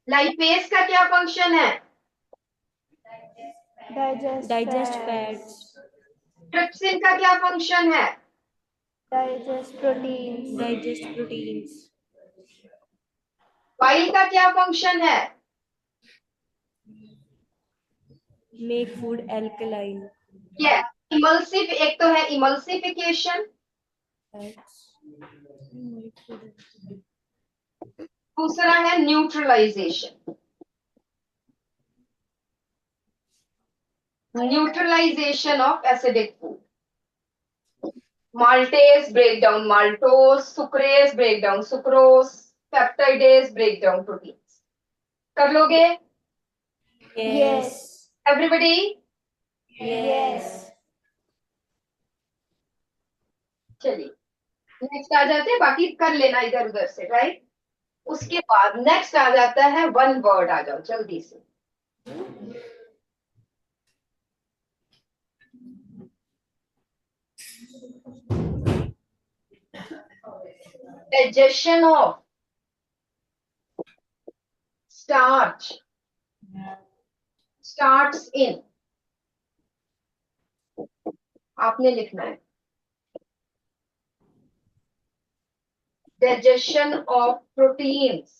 Speaker 1: लाइपेज का क्या फंक्शन है?
Speaker 3: Digest fats.
Speaker 1: ट्रिप्सिन का क्या फंक्शन है?
Speaker 3: Digest proteins.
Speaker 1: बाइल का क्या फंक्शन है?
Speaker 3: Make food alkaline.
Speaker 1: ये इमल्सिव, एक तो है इमल्सिफिकेशन, दूसरा है neutralisation. Neutralisation of acidic food. Maltase break down maltose, sucrase break down sucrose, peptidase break down proteins. कर लोगे
Speaker 3: Yes.
Speaker 1: एवरीबडी?
Speaker 3: Yes.
Speaker 1: चलिए नेक्स्ट आ जाते हैं, बाकी कर लेना इधर उधर से, राइट। उसके बाद नेक्स्ट आ जाता है वन वर्ड। आ जाओ जल्दी से। digestion of starch starts in, आपने लिखना है digestion of proteins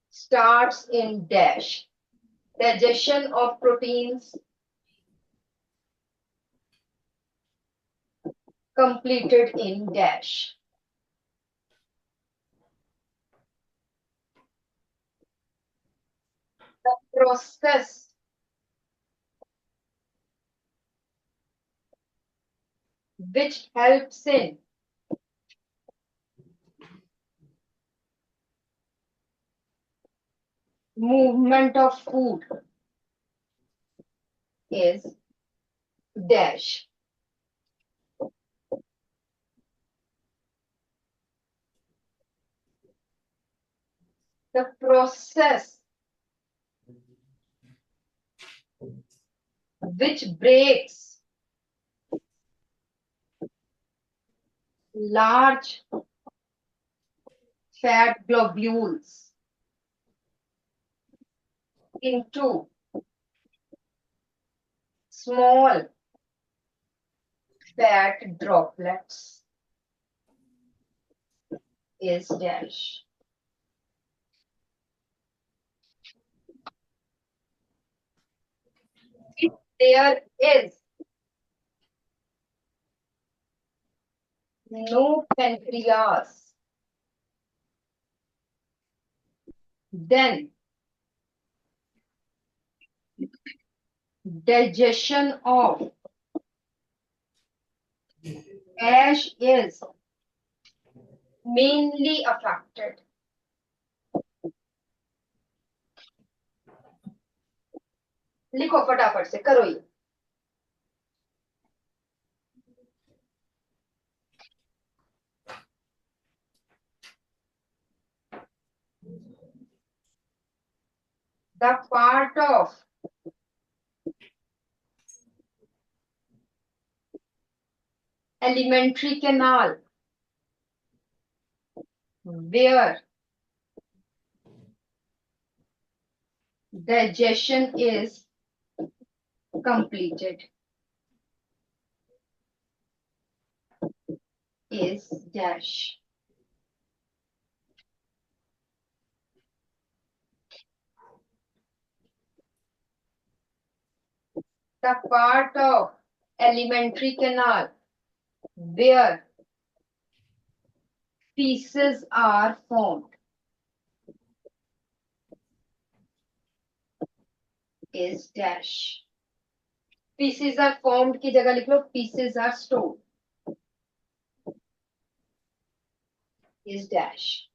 Speaker 1: starts in dash। digestion of proteins completed in dash। the process which helps in movement of food is dash. The process which breaks large fat globules into small fat droplets is dash. If there is no pancreas, then digestion of ash is mainly affected. लिखो फटाफट से करो ये. The part of alimentary canal where digestion is completed is dash. The part of alimentary canal where feces are formed is dash. Feces are formed की जगह लिख लो feces are stored is dash.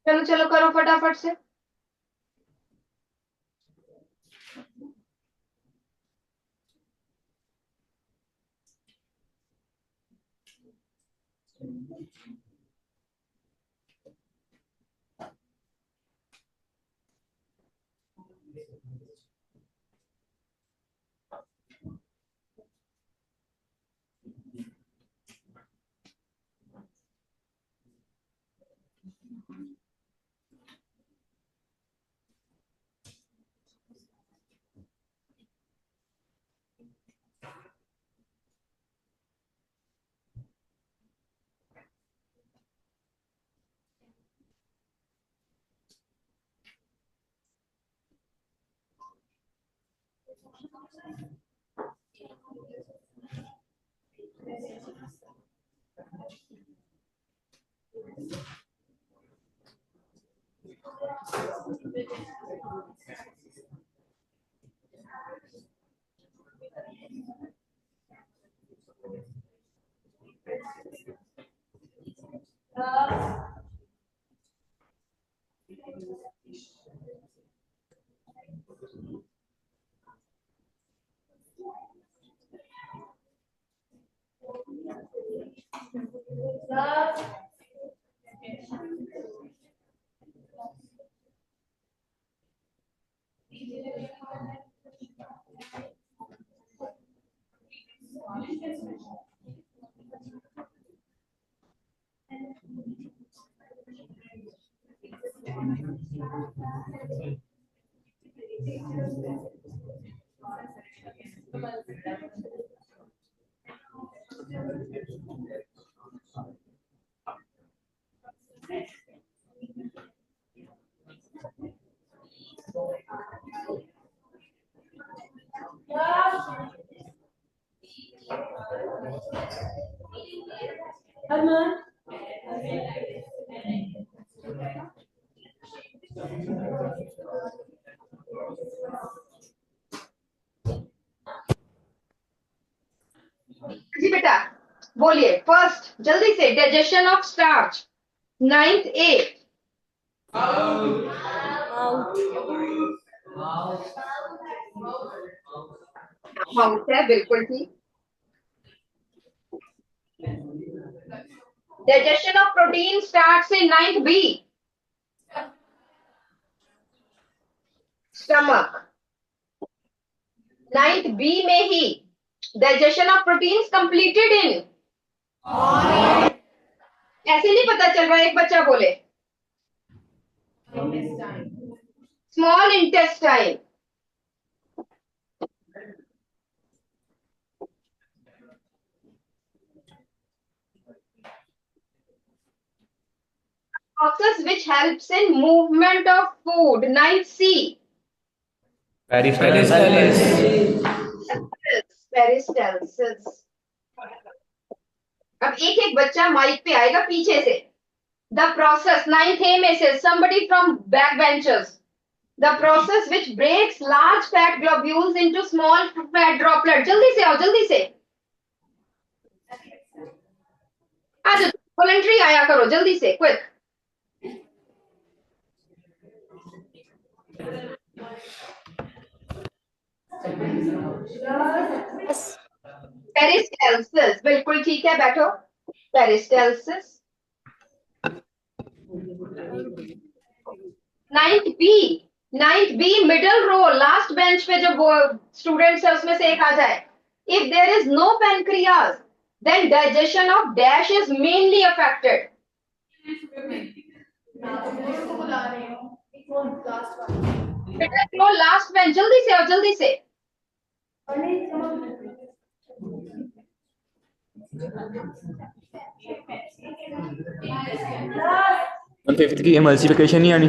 Speaker 1: चलो चलो करो फटाफट से. जी बेटा बोलिए फर्स्ट जल्दी से digestion of starch ninth A mouth है बिल्कुल ठीक digestion of protein starts in ninth B stomach ninth B में ही digestion of proteins completed in ऐसे नहीं पता चल रहा एक बच्चा बोले small intestine process which helps in movement of food ninth C
Speaker 5: Peristalsis.
Speaker 1: Peristalsis अब एक एक बच्चा माइक पे आएगा पीछे से द प्रोसेस नाइन्थ ए में से somebody from back benches the process which breaks large fat globules into small fat droplets जल्दी से आओ जल्दी से आज वॉलंटरी आया करो जल्दी से क्विक पेरिस्टालसिस बिल्कुल ठीक है बैठो peristalsis ninth B middle row last bench पे जो स्टूडेंट्स है उसमें से एक आ जाए if there is no pancreas then digestion of dash is mainly affected last bench जल्दी से आओ जल्दी से
Speaker 9: फिफ्थ की एमल्सिफिकेशन नहीं आनी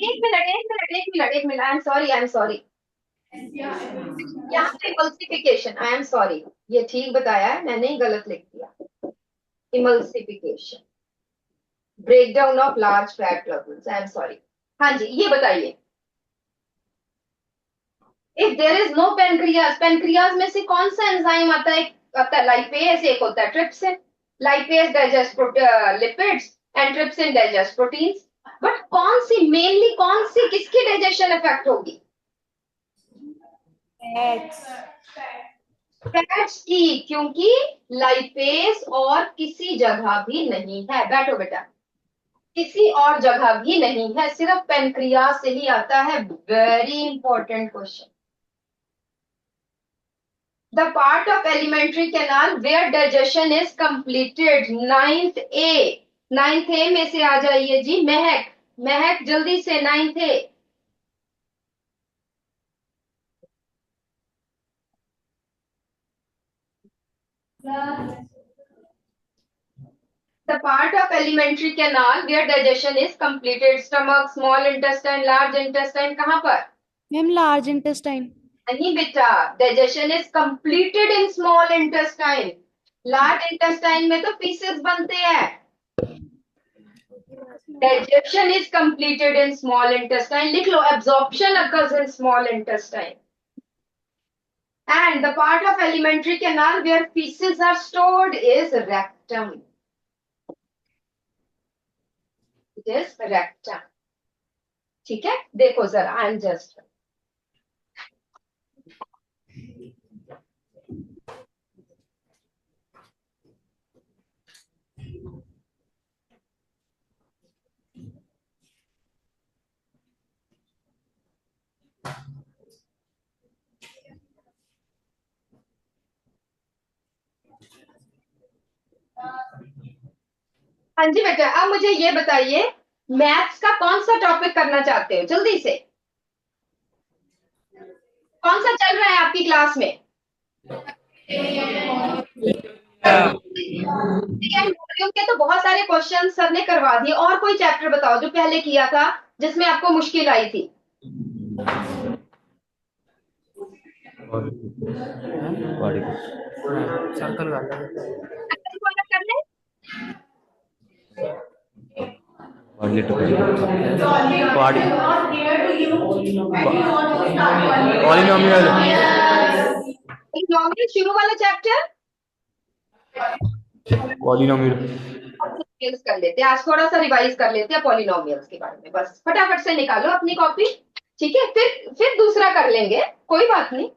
Speaker 1: एक मिनट आई एम सॉरी यहाँ पे इमल्सिफिकेशन आई एम सॉरी ये ठीक बताया है मैंने ही गलत लिख दिया emulsification breakdown of large fat globules I am sorry हाँ जी ये बताइए if there is no pancreas में से कौन सा एंजाइम आता है लाइपेज एक होता है trypsin lipase digest lipids and trypsin digest proteins but कौन सी मेनली कौन सी किसकी डाइजेशन इफेक्ट होगी फैट्स की क्योंकि लाइपेज और किसी जगह भी नहीं है बैठो बेटा किसी और जगह भी नहीं है सिर्फ पेनक्रियाज से ही आता है very important question the part of alimentary canal where digestion is completed ninth A में से आ जाइए जी महक जल्दी से ninth A the part of alimentary canal where digestion is completed stomach small intestine large intestine कहाँ पर
Speaker 3: मैम लार्ज इंटेस्टाइन
Speaker 1: नहीं बेटा digestion is completed in small intestine large intestine में तो पीसेस बनते हैं digestion is completed in small intestine लिख लो absorption occurs in small intestine and the part of alimentary canal where feces are stored is rectum it is rectum ठीक है देखो जरा I am just हाँ जी बेटा अब मुझे ये बताइए मैथ्स का कौन सा टॉपिक करना चाहते हो जल्दी से कौन सा चल रहा है आपकी क्लास में वॉल्यूम के तो बहुत सारे क्वेश्चन सर ने करवा दिए, और कोई चैप्टर बताओ जो पहले किया था जिसमें आपको मुश्किल आई थी।
Speaker 5: सर्कल वाला
Speaker 1: कर ले।
Speaker 9: पॉलिनोमियल
Speaker 1: नॉर्मल शुरू वाला चैप्टर
Speaker 9: पॉलिनोमियल
Speaker 1: पॉलिनोमियल्स कर लेते हैं, आज थोड़ा सा रिवाइज कर लेते हैं पॉलिनोमियल्स के बारे में। बस फटाफट से निकालो अपनी कॉपी, ठीक है, फिर दूसरा कर लेंगे, कोई बात नहीं।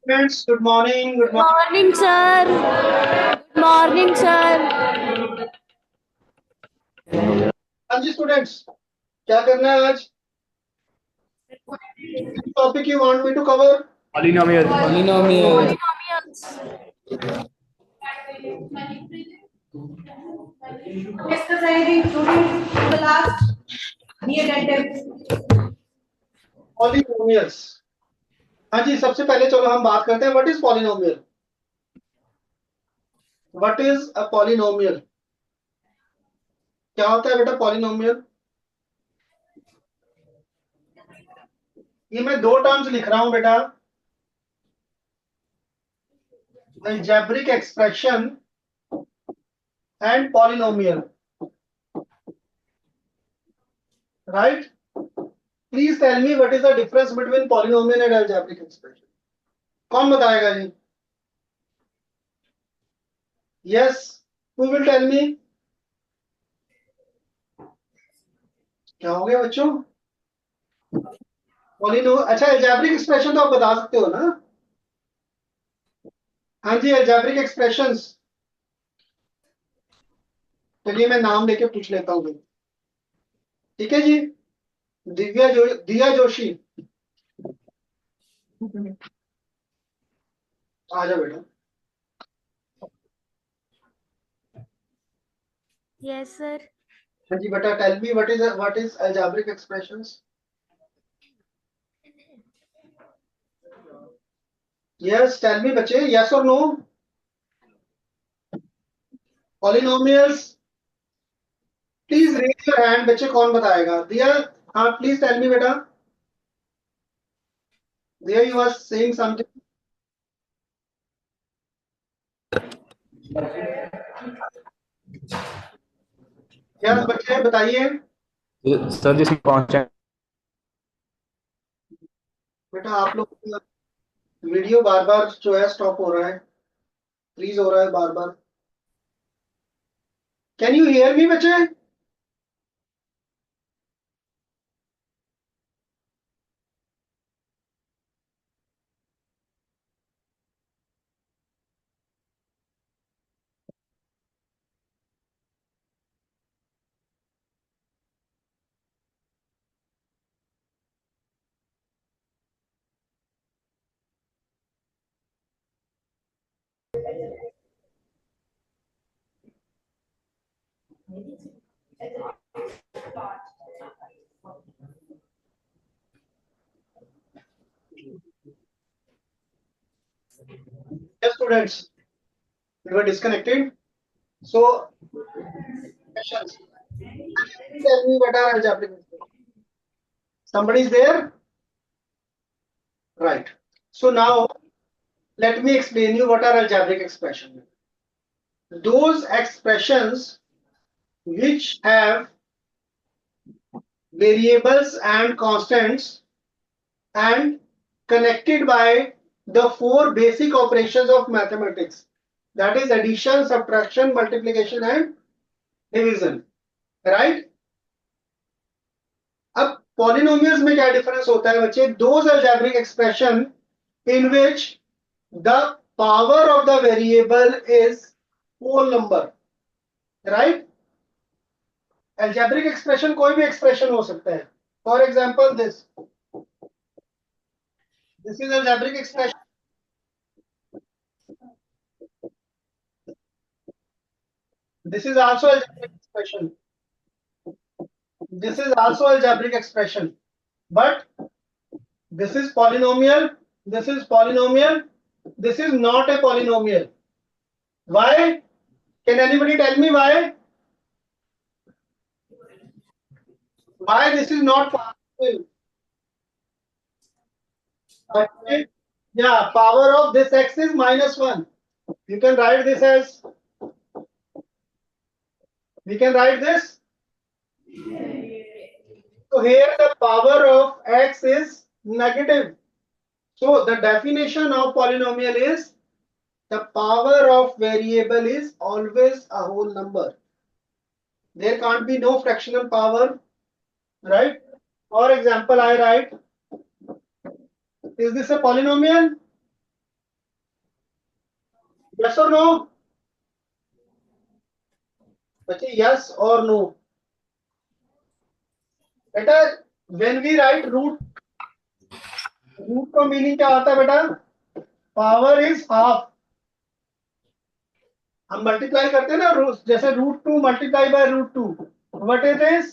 Speaker 10: Friends, good morning. Good morning.
Speaker 3: Morning, sir. Good morning, sir.
Speaker 10: हाँ जी स्टूडेंट्स, क्या करना है आज? Topic you want me to cover?
Speaker 9: Polynomial
Speaker 7: Polynomial.
Speaker 4: Exercising students in the last be attentive.
Speaker 10: Polynomials. हाँ जी, सबसे पहले चलो हम बात करते हैं what is polynomial. What is a polynomial? क्या होता है बेटा पॉलिनोमियल? ये मैं दो टर्म्स लिख रहा हूं बेटा, algebraic expression and polynomial, right? Please tell me what is the difference between polynomial and algebraic expression. कौन बताएगा जी? Yes, who will tell me? क्या हो गया बच्चों? अच्छा, अलजेब्रिक एक्सप्रेशन तो आप बता सकते हो ना? हाँ जी, अलजेब्रिक एक्सप्रेशंस। चलिए मैं नाम लेके पूछ लेता हूँ, ठीक है जी। दिया जोशी, आ जाओ बेटा।
Speaker 3: Yes, sir.
Speaker 10: हाँ जी बेटा, tell me what is algebraic expressions. Yes, tell me बच्चे, यस और no. Polynomials, please raise your hand. बच्चे कौन बताएगा? दिया, हाँ प्लीज टेल मी बेटा। Diya, you are saying something. Yes बच्चे बताइए।
Speaker 9: सर जिसमें पहुंचा
Speaker 10: बेटा आप लोग वीडियो बार बार जो है स्टॉप हो रहा है, फ्रीज हो रहा है बार बार। कैन यू हियर मी बच्चे? Yes, students, we were disconnected. So, questions. Tell me what are algebraic expressions. Somebody is there? Right. So now, let me explain you what are algebraic expressions. Those expressions which have variables and constants and connected by the four basic operations of mathematics, that is addition, subtraction, multiplication and division, right? अब polynomials में क्या difference होता है बच्चे? Those algebraic expression in which the power of the variable is whole number, right? Algebraic expression कोई भी expression हो सकता है, For example, this is algebraic expression. This is also algebraic expression. This is also algebraic expression. But this is polynomial. This is polynomial. This is not a polynomial. Why? Can anybody tell me why? Why this is not polynomial? Okay. Yeah, power of this x is -1. You can write this as, we can write this. So here the power of x is negative. So the definition of polynomial is the power of variable is always a whole number. There can't be no fractional power, right? For example, I write, is this a polynomial? Yes or no? Yes or no? बेटा, when we write root का meaning क्या होता है बेटा? Power is half. हम multiply करते हैं ना, जैसे √2 multiply by √2, what it is?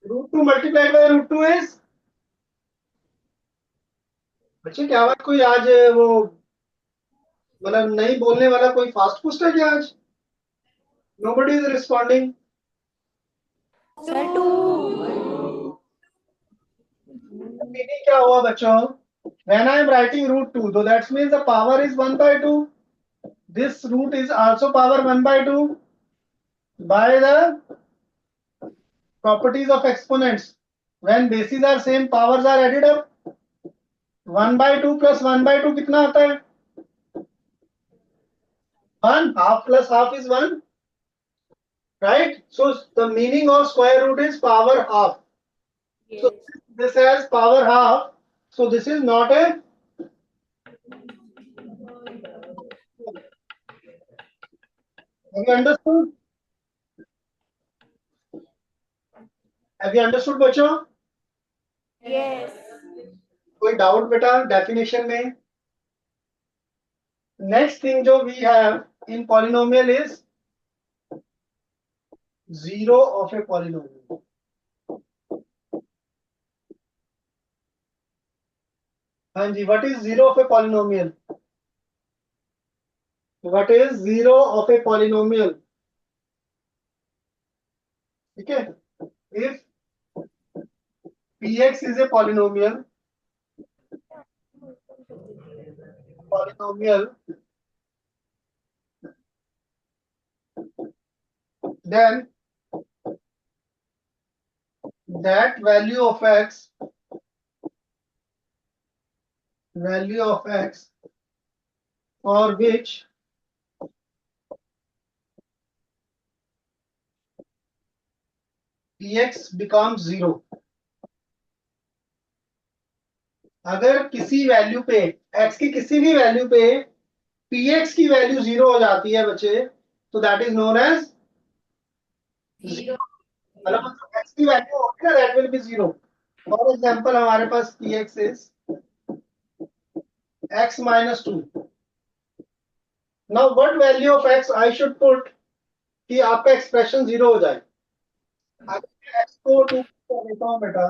Speaker 10: √2 multiply by √2 is. बच्चे क्या बात, कोई आज वो मतलब नहीं बोलने वाला कोई फास्ट फूस्ट है क्या आज? Nobody is responding.
Speaker 3: Sir, 2.
Speaker 10: Meaning क्या हुआ बच्चों? When I am writing √2, so that means the power is 1/2. This root is also power 1/2 by the properties of exponents. When bases are same, powers are added up. 1/2 plus 1/2 कितना आता है? 1. Half plus half is 1. Right? So the meaning of square root is power half. Yes. So this has power half. So this is not a. Have you understood? Have you understood बच्चों?
Speaker 3: Yes.
Speaker 10: कोई doubt बेटा definition में? Next thing जो we have in polynomial is zero of a polynomial. हाँ जी, what is zero of a polynomial? What is zero of a polynomial? ठीक है, if px is a polynomial, then that value of x for which px becomes 0. अगर किसी value पे x की किसी भी वैल्यू पे px की वैल्यू 0 हो जाती है बच्चे, तो that is known as zero. मतलब x की वैल्यू होगी ना, that will be 0. For example हमारे पास px is x minus 2. Now what value of x I should put कि आपका एक्सप्रेशन 0 हो जाए? अगर x को 2 कर देता हूं बेटा,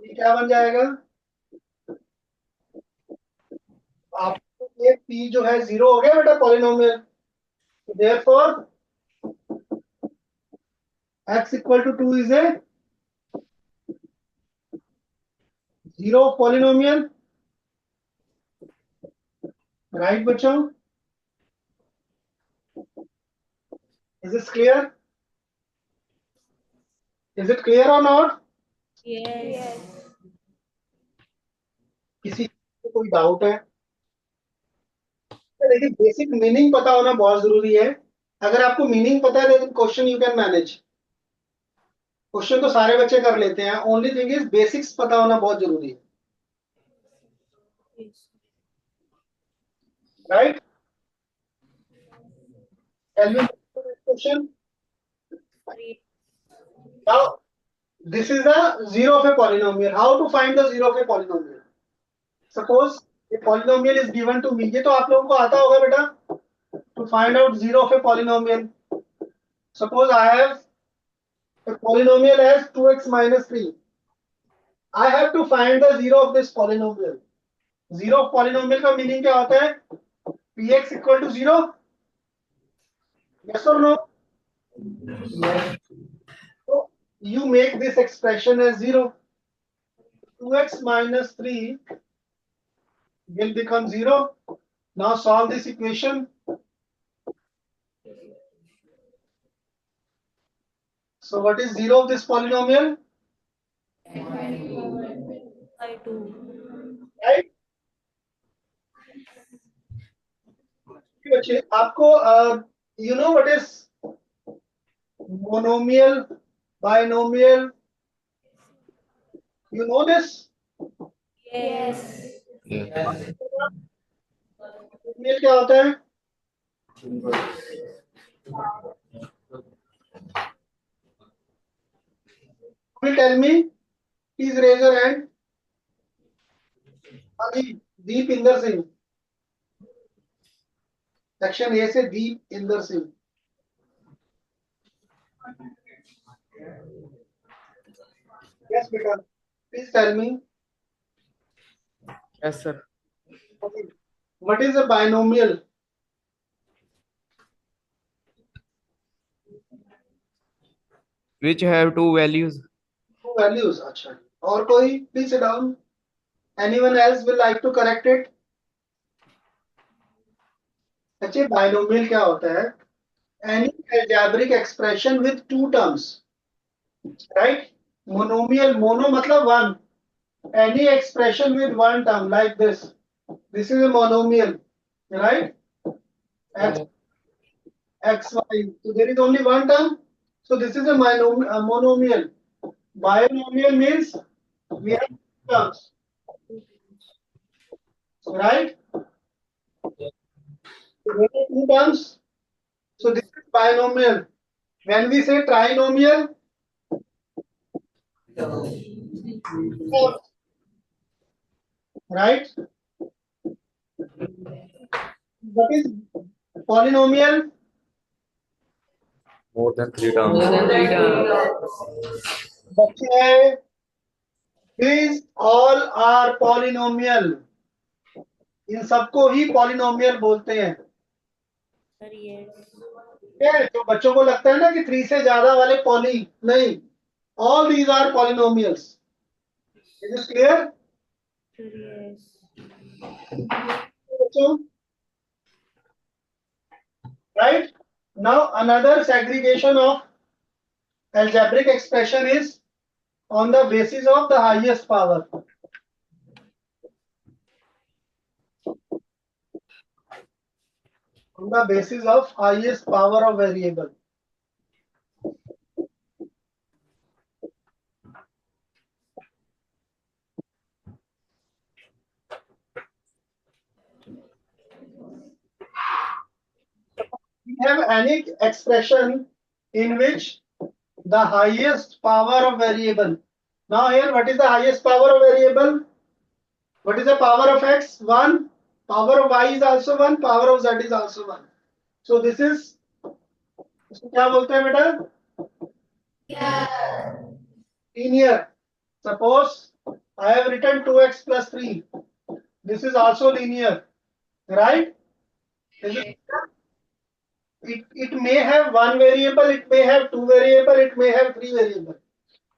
Speaker 10: ये क्या बन जाएगा? आपको ये p जो है 0 हो गया बेटा polynomial. Therefore x equal to 2 is a 0 polynomial. Right बच्चों? Is this clear? Is it clear or not?
Speaker 3: Yes.
Speaker 10: किसी को कोई डाउट है? देखिए, बेसिक मीनिंग पता होना बहुत जरूरी है. अगर आपको मीनिंग पता है तो question you can manage. Question तो सारे बच्चे कर लेते हैं, ओनली थिंग इज बेसिक्स पता होना बहुत जरूरी है. Right? Question Now, this is the zero of a polynomial. How to find the zero of a polynomial? Suppose a polynomial is given to me. ये तो आप लोगों को आता होगा बेटा. To find out zero of a polynomial. Suppose I have a polynomial as 2x minus 3. I have to find the zero of this polynomial. Zero of polynomial का meaning क्या होता है? Px equal to 0? Yes or no? Yes. So you make this expression as 0. 2x minus 3 will become 0. Now solve this equation. So what is 0 of this polynomial? Right? बच्चे आपको you know what is monomial, binomial? You know this?
Speaker 2: Yes.
Speaker 10: Monomial क्या होता है? Will tell me? Please raise your hand. Deep Inder Singh. Section A से Deep Inder Singh. Yes, beta. Please tell me.
Speaker 5: Yes, sir.
Speaker 10: What is a binomial?
Speaker 5: Which have two values.
Speaker 10: Two values. अच्छा. और कोई? Please sit down. Anyone else will like to correct it? अच्छा, binomial क्या होता है? Any algebraic expression with two terms. Right? Monomial. Mono मतलब one. Any expression with one term like this. This is a monomial. Right? X, Y. So there is only one term. So this is a monomial. Binomial means we have two terms. Right? So there are two terms. So this is binomial. When we say trinomial, right? What is polynomial?
Speaker 9: More than 3 terms.
Speaker 10: बच्चे, these all are polynomial. इन सबको ही polynomial बोलते हैं. तो बच्चों को लगता है ना कि 3 से ज्यादा वाले पॉली नहीं. All these are polynomials. Is this clear? बच्चों, right? Now another segregation of algebraic expression is on the basis of the highest power. On the basis of highest power of variable. We have any expression in which the highest power of variable. Now here, what is the highest power of variable? What is the power of x? 1. Power of y is also 1. Power of z is also 1. So this is, इसको क्या बोलते हैं बेटा? Linear. Suppose I have written 2x plus 3. This is also linear, right? It may have one variable, it may have two variable, it may have three variable.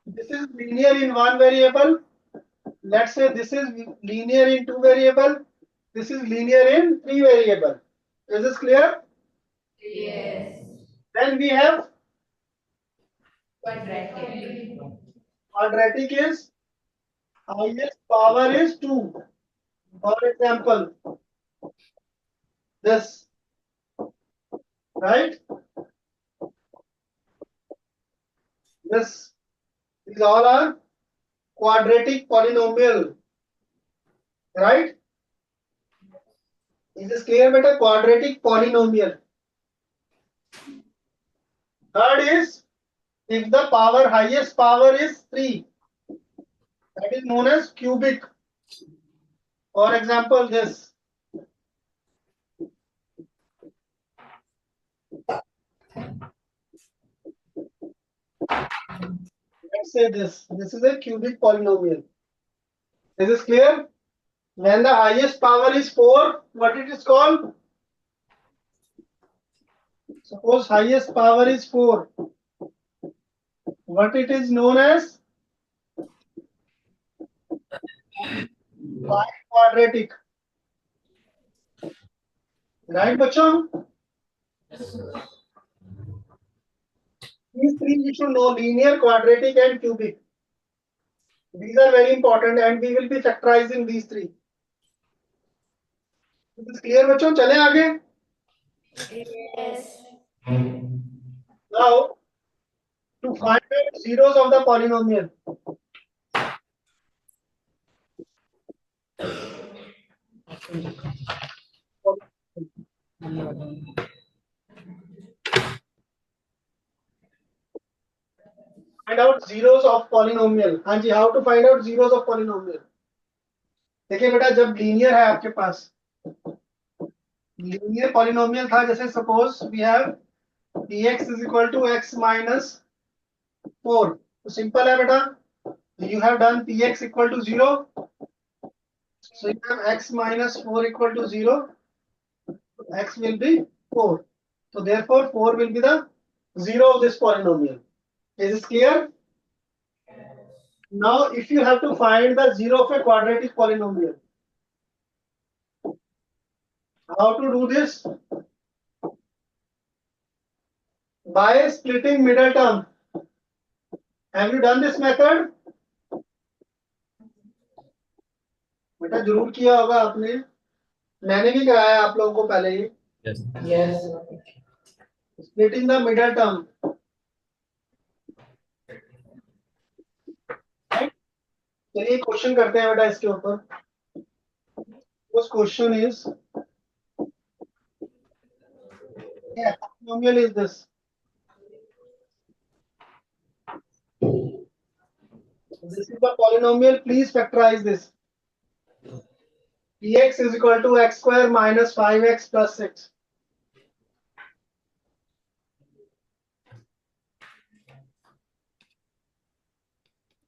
Speaker 10: This is linear in one variable. Let's say this is linear in two variable. This is linear in three variable. Is this clear?
Speaker 2: Yes.
Speaker 10: Then we have
Speaker 2: Quadratic.
Speaker 10: quadratic is highest power is 2. For example, this, right? This, these all are quadratic polynomial, right? Is this clear, beta? Quadratic polynomial. Third is if the power highest power is 3, that is known as cubic. For example, this. Let's say this. This is a cubic polynomial. Is this clear? When the highest power is 4, what it is called? Suppose highest power is 4. What it is known as? Quadratic. Right, bachon? These three we should know: linear, quadratic, and cubic. These are very important, and we will be factorizing these three. Is this clear, bachon? चले आगे.
Speaker 2: Yes.
Speaker 10: Now, to find the zeros of the polynomial. Find out zeros of polynomial. हाँ जी, how to find out zeros of polynomial? देखिए बेटा, जब linear है आपके पास, linear polynomial था, जैसे suppose we have px is equal to x minus 4. तो simple है बेटा, you have done px equal to 0, so you have x minus 4 equal to 0, x will be 4, so therefore 4 will be the zero of this polynomial. Is this clear? Now if you have to find the zero of a quadratic polynomial, how to do this? By splitting middle term. Have you done this method? बेटा जरूर किया होगा आपने, मैंने भी कराया आप लोगों को पहले ही.
Speaker 7: Yes.
Speaker 10: Splitting the middle term. चलिए क्वेश्चन करते हैं बेटा इसके ऊपर. उस question is, polynomial is this. This is the polynomial. Please factorize this. Px is equal to x square minus 5x plus 6.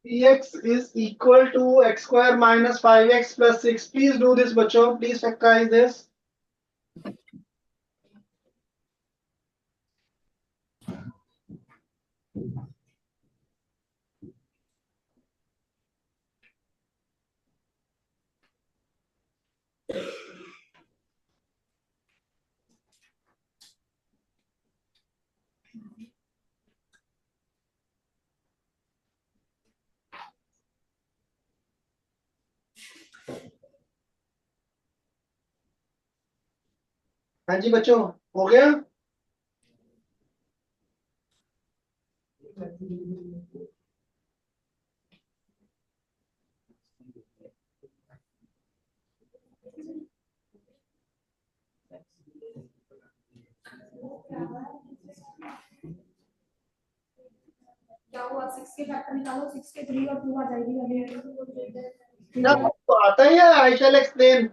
Speaker 10: Px is equal to x square minus 5x plus 6. Please do this, bachcho. Please factorize this. हाँ जी बच्चों, हो गया?
Speaker 4: क्या हुआ? 6 के factor निकालो, 6 के 3 और 2 आ जाएगी.
Speaker 10: ना तो आता है या I shall explain?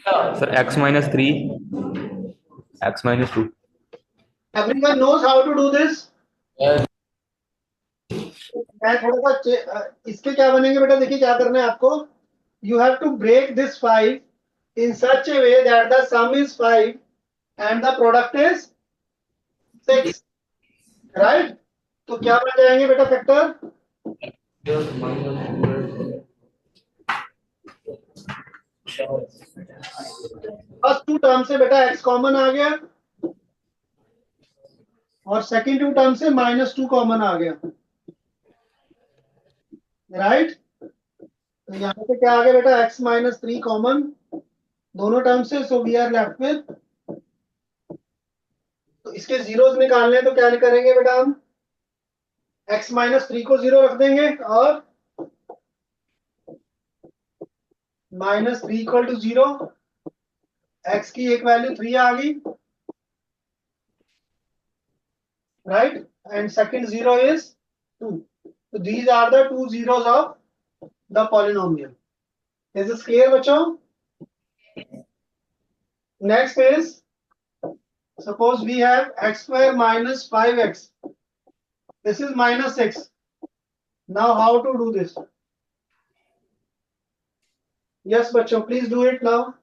Speaker 9: Sir, x minus 3, x minus 2.
Speaker 10: Everyone knows how to do this?
Speaker 7: Yes.
Speaker 10: मैं थोड़ा सा इसके क्या बनेंगे बेटा, देखिए क्या करना है आपको. You have to break this 5 in such a way that the sum is 5 and the product is 6, right? तो क्या बन जाएंगे बेटा फैक्टर? फर्स्ट टू टर्म से बेटा x कॉमन आ गया और सेकंड टू टर्म से -2 कॉमन आ गया, राइट? तो यहाँ पे क्या आ गया बेटा, x minus 3 कॉमन दोनों टर्म से, so we are left with. तो इसके जीरोस निकालने हैं, तो क्या करेंगे बेटा, हम x minus 3 को 0 रख देंगे और -3 इक्वल टू 0. x की एक वैल्यू 3 आ गई, right? and second 0 is 2. So these are the two zeros of the polynomial. Is this clear, bachcho? Next is, suppose we have x square minus 5x. This is minus 6. Now how to do this? Yes, bachcho, please do it now.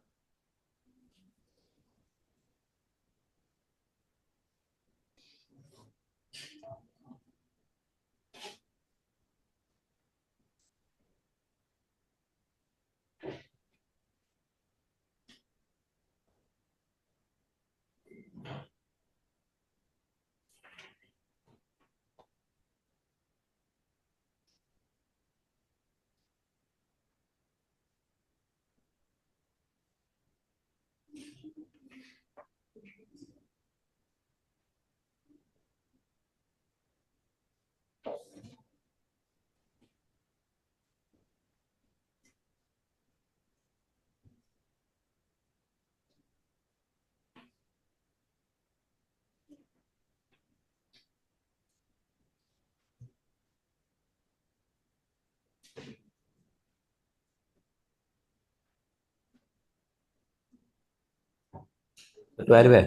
Speaker 9: तो 12 है.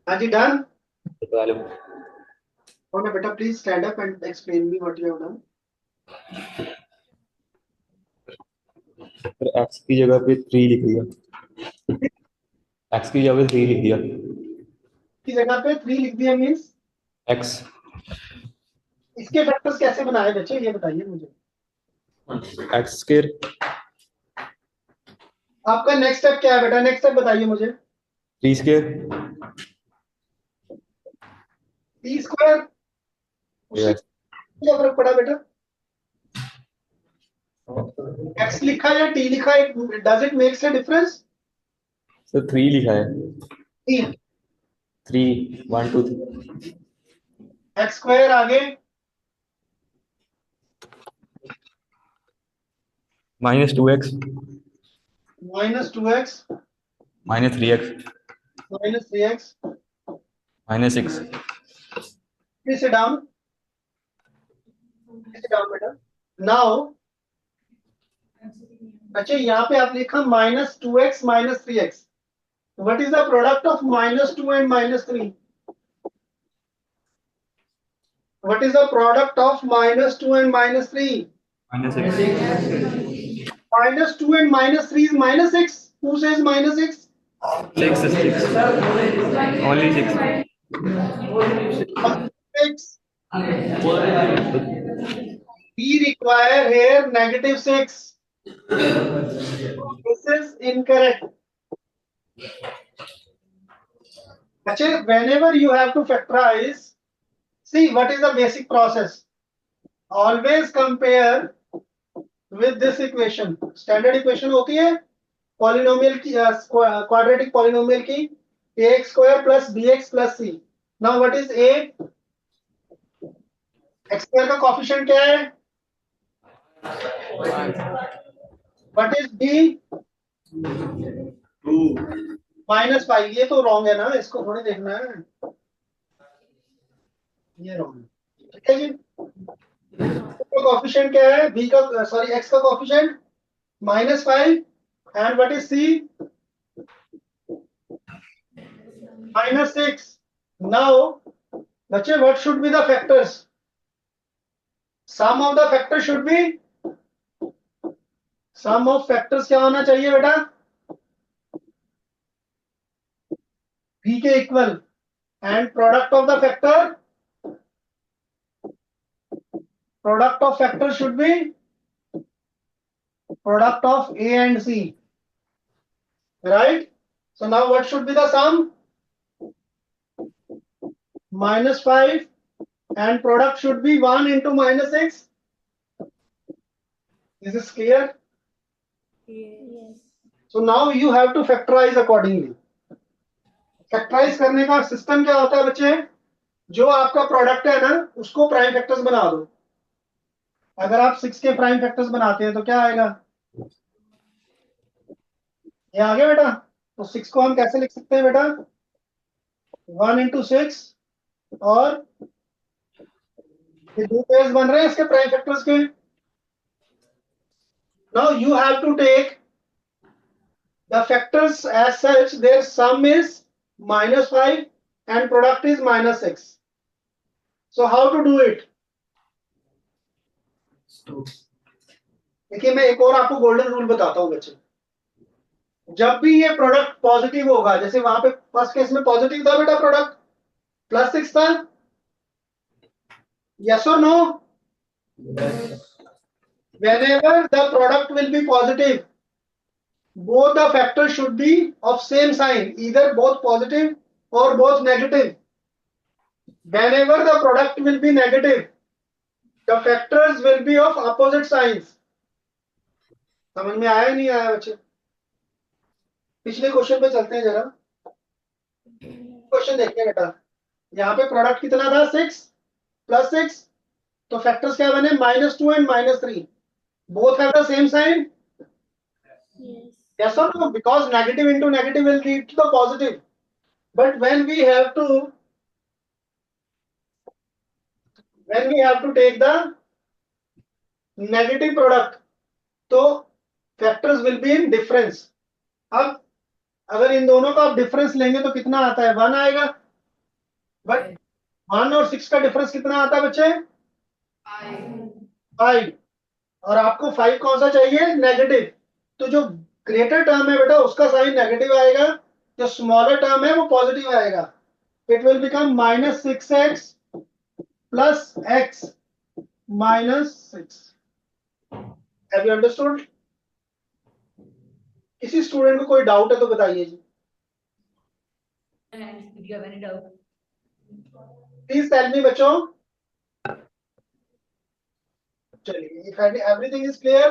Speaker 10: Are you done?
Speaker 9: 12.
Speaker 10: Okay, beta, please stand up and explain me what you have done.
Speaker 9: फिर x की जगह पे 3 लिख दिया. x की जगह पे 3 लिख दिया.
Speaker 10: की जगह पे 3 लिख दिया मीन्स
Speaker 9: x
Speaker 10: इसके फैक्टर्स कैसे बनाए बच्चे, ये बताइए मुझे.
Speaker 9: x square.
Speaker 10: आपका नेक्स्ट स्टेप क्या है बेटा? नेक्स्ट स्टेप बताइए मुझे.
Speaker 9: 3 स्क्वायर.
Speaker 10: T square. उससे
Speaker 9: Yes.
Speaker 10: क्या फर्क पड़ा बेटा? x लिखा या t लिखा, does it makes a difference?
Speaker 9: Sir 3 लिखा है.
Speaker 10: 3.
Speaker 9: 3 1 2 3.
Speaker 10: x स्क्वायर आगे
Speaker 9: minus 2x
Speaker 10: minus 2x
Speaker 9: minus 3x
Speaker 10: minus 3x.
Speaker 9: Minus 6.
Speaker 10: Please sit down. Please sit down बेटा. Now अच्छा, यहाँ पे आप लिखा minus 2x minus 3x. What is the product of minus 2 and minus 3? What is the product of minus 2 and minus 3?
Speaker 9: Minus 6.
Speaker 10: Minus 2 and minus 3 is minus 6. Who says minus 6?
Speaker 9: 6 only 6.
Speaker 10: 6. We require here negative 6. This is incorrect. Actually, whenever you have to factorize, see what is the basic process. Always compare with this equation. Standard equation होती है polynomial की, quadratic polynomial की, ax square plus bx plus c. Now what is a? x square का coefficient क्या है? What is b? 2 minus 5. ये तो wrong है ना, इसको थोड़ी देखना है. ये wrong है. ठीक है जी. कोएफिशिएंट क्या है? b का सॉरी x का coefficient -5 and what is c? -6. Now बच्चे, what should be the factors? Sum of the factors should be, sum of factors क्या होना चाहिए बेटा? b के equal and product of the factor, product of factor should be product of a and c, right? So now what should be the sum? -5 and product should be 1 into -6. Is this clear?
Speaker 3: Yes.
Speaker 10: So now you have to factorize accordingly. Factorise करने का system क्या होता है बच्चे? जो आपका product है ना, उसको प्राइम फैक्टर्स बना दो. अगर आप 6 के प्राइम फैक्टर्स बनाते हैं तो क्या आएगा? ये आ गया बेटा. तो 6 को हम कैसे लिख सकते हैं बेटा? 1 into 6 और ये दो पेयर्स बन रहे हैं इसके प्राइम फैक्टर्स के. Now you have to take the factors as such, their sum is -5 and product is -6. So how to do it? देखिए मैं एक और आपको गोल्डन रूल बताता हूं बच्चे. जब भी ये प्रोडक्ट पॉजिटिव होगा, जैसे वहां पे फर्स्ट केस में पॉजिटिव था बेटा, प्रोडक्ट +6 था, yes or no? Whenever the product will be positive, both the factors should be of same sign, either both positive or both negative. Whenever the product will be negative, the factors will be of opposite signs. समझ में आया नहीं आया बच्चे? पिछले question पे चलते हैं जरा. क्वेश्चन देखिए बेटा, यहाँ पे प्रोडक्ट कितना था 6 +6, तो फैक्टर्स क्या बने -2 and -3. Both have the same sign. Yes or no? Because negative into negative will lead to the positive. But when we have to take the negative product, तो factors will be in difference. अब अगर इन दोनों का आप difference लेंगे तो कितना आता है? 1 आएगा. बट 1 और 6 का डिफरेंस कितना आता है बच्चे? 5. और आपको 5 कौन सा चाहिए? नेगेटिव. तो जो ग्रेटर टर्म है बेटा उसका साइन नेगेटिव आएगा, जो स्मॉलर टर्म है वो पॉजिटिव आएगा. It will become -6x + x -6. Have you understood? किसी स्टूडेंट को कोई डाउट है तो बताइए जी. प्लीज टेल मी बच्चों. चलिए, if everything is clear,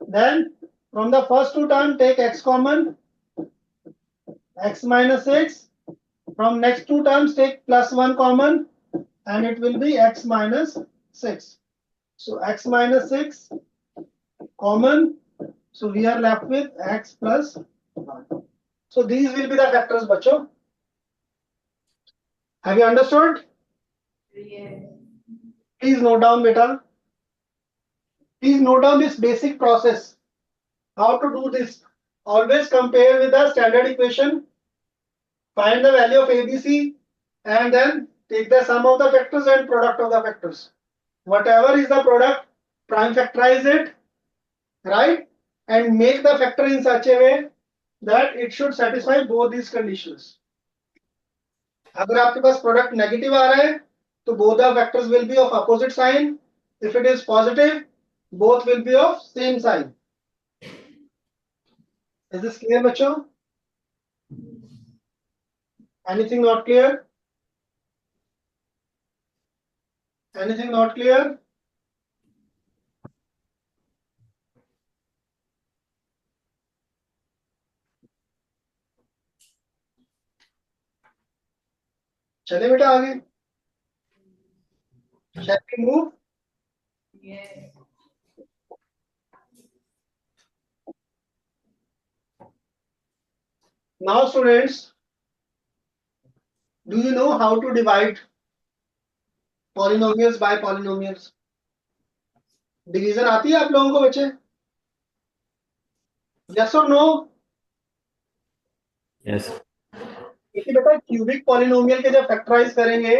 Speaker 10: then from the first two term take x common, x -6. From next two terms take +1 common, and it will be x -6. So x -6 common. So we are left with x + 1. So these will be the factors, bachcho. Have you understood?
Speaker 2: Yes.
Speaker 10: Please note down, beta. Please note down this basic process. How to do this? Always compare with the standard equation. Find the value of ABC and then take the sum of the factors and product of the factors. Whatever is the product, prime factorize it, right? And make the factor in such a way that it should satisfy both these conditions. अगर आपके पास product negative आ रहा है तो both the factors will be of opposite sign. If it is positive, both will be of same sign. Is this clear, बच्चों? Anything not clear? Anything not clear? चले बेटा आगे. Shall we move?
Speaker 2: Yes.
Speaker 10: Now students, do you know how to divide polynomials by polynomials? Division आती है आप लोगों को बच्चे? Yes or no?
Speaker 9: Yes.
Speaker 10: देखिए बेटा, क्यूबिक पॉलिनोमियल के जब फैक्टराइज करेंगे,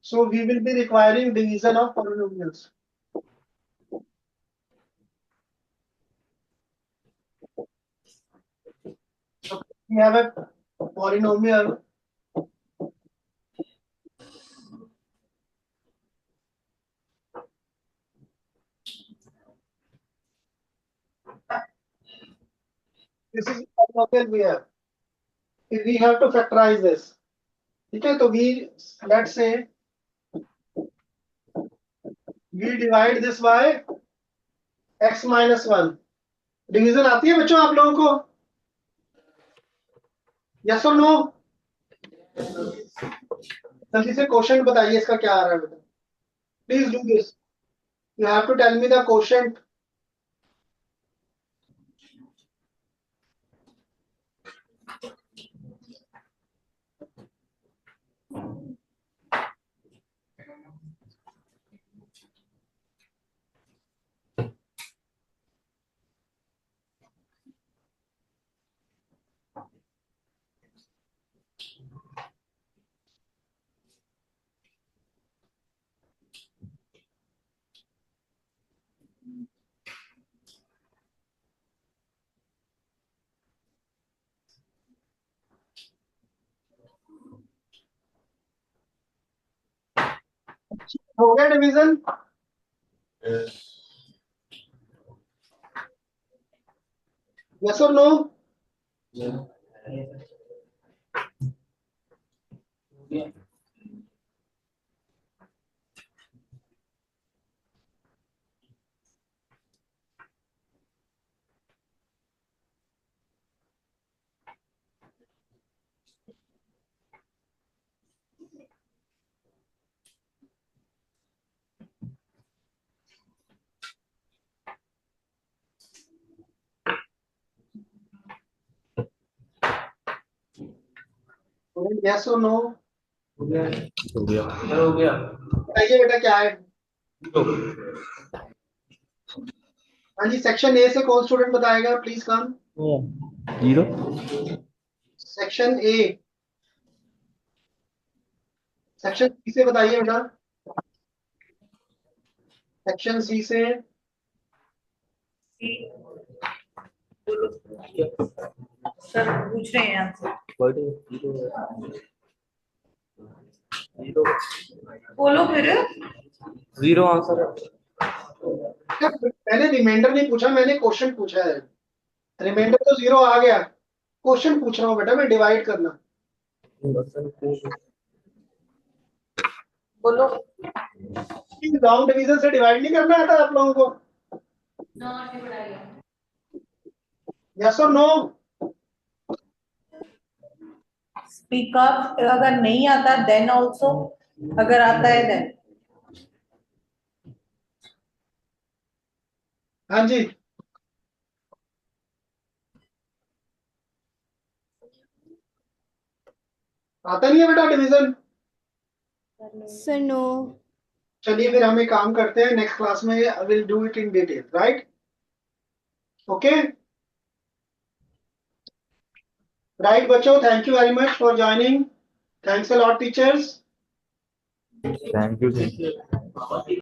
Speaker 10: so we will be requiring division of polynomials. So we have a polynomial this is polynomial we have. If we have to factorize this, ठीक है, तो we let's say we divide this by x -1. Division आती है बच्चों आप लोगों को? Yes और नो? जल्दी से क्वेश्चन बताइए इसका क्या आ रहा है बेटा. Please do this. You have to tell me the question. हो गया डिवीजन? यस और नो? यस और नो?
Speaker 9: हो गया
Speaker 10: बताइए बेटा क्या है? हाँ जी, सेक्शन ए से कौन स्टूडेंट बताएगा? Please come.
Speaker 9: 0
Speaker 10: section A. Section C से बताइए बेटा। सेक्शन सी से
Speaker 11: सर पूछ रहे हैं आंसर। बोलो फिर।
Speaker 5: 0 आंसर।
Speaker 10: मैंने रिमाइंडर नहीं पूछा, मैंने क्वेश्चन पूछा है। रिमाइंडर तो 0 आ गया, क्वेश्चन पूछ रहा हूँ बेटा मैं, डिवाइड करना।
Speaker 11: बोलो।
Speaker 10: लॉन्ग डिवीजन से डिवाइड नहीं करना आता आप लोगों को? यस और नो?
Speaker 11: Speak up. अगर नहीं आता देन ऑल्सो, अगर आता है देन।
Speaker 10: हाँ जी, आता नहीं है बेटा डिवीजन?
Speaker 3: Sir no.
Speaker 10: चलिए फिर हम एक काम करते हैं, नेक्स्ट क्लास में I will do it in detail, right? Okay right बच्चों, thank you very much for joining. Thanks a lot teachers.
Speaker 9: Thank you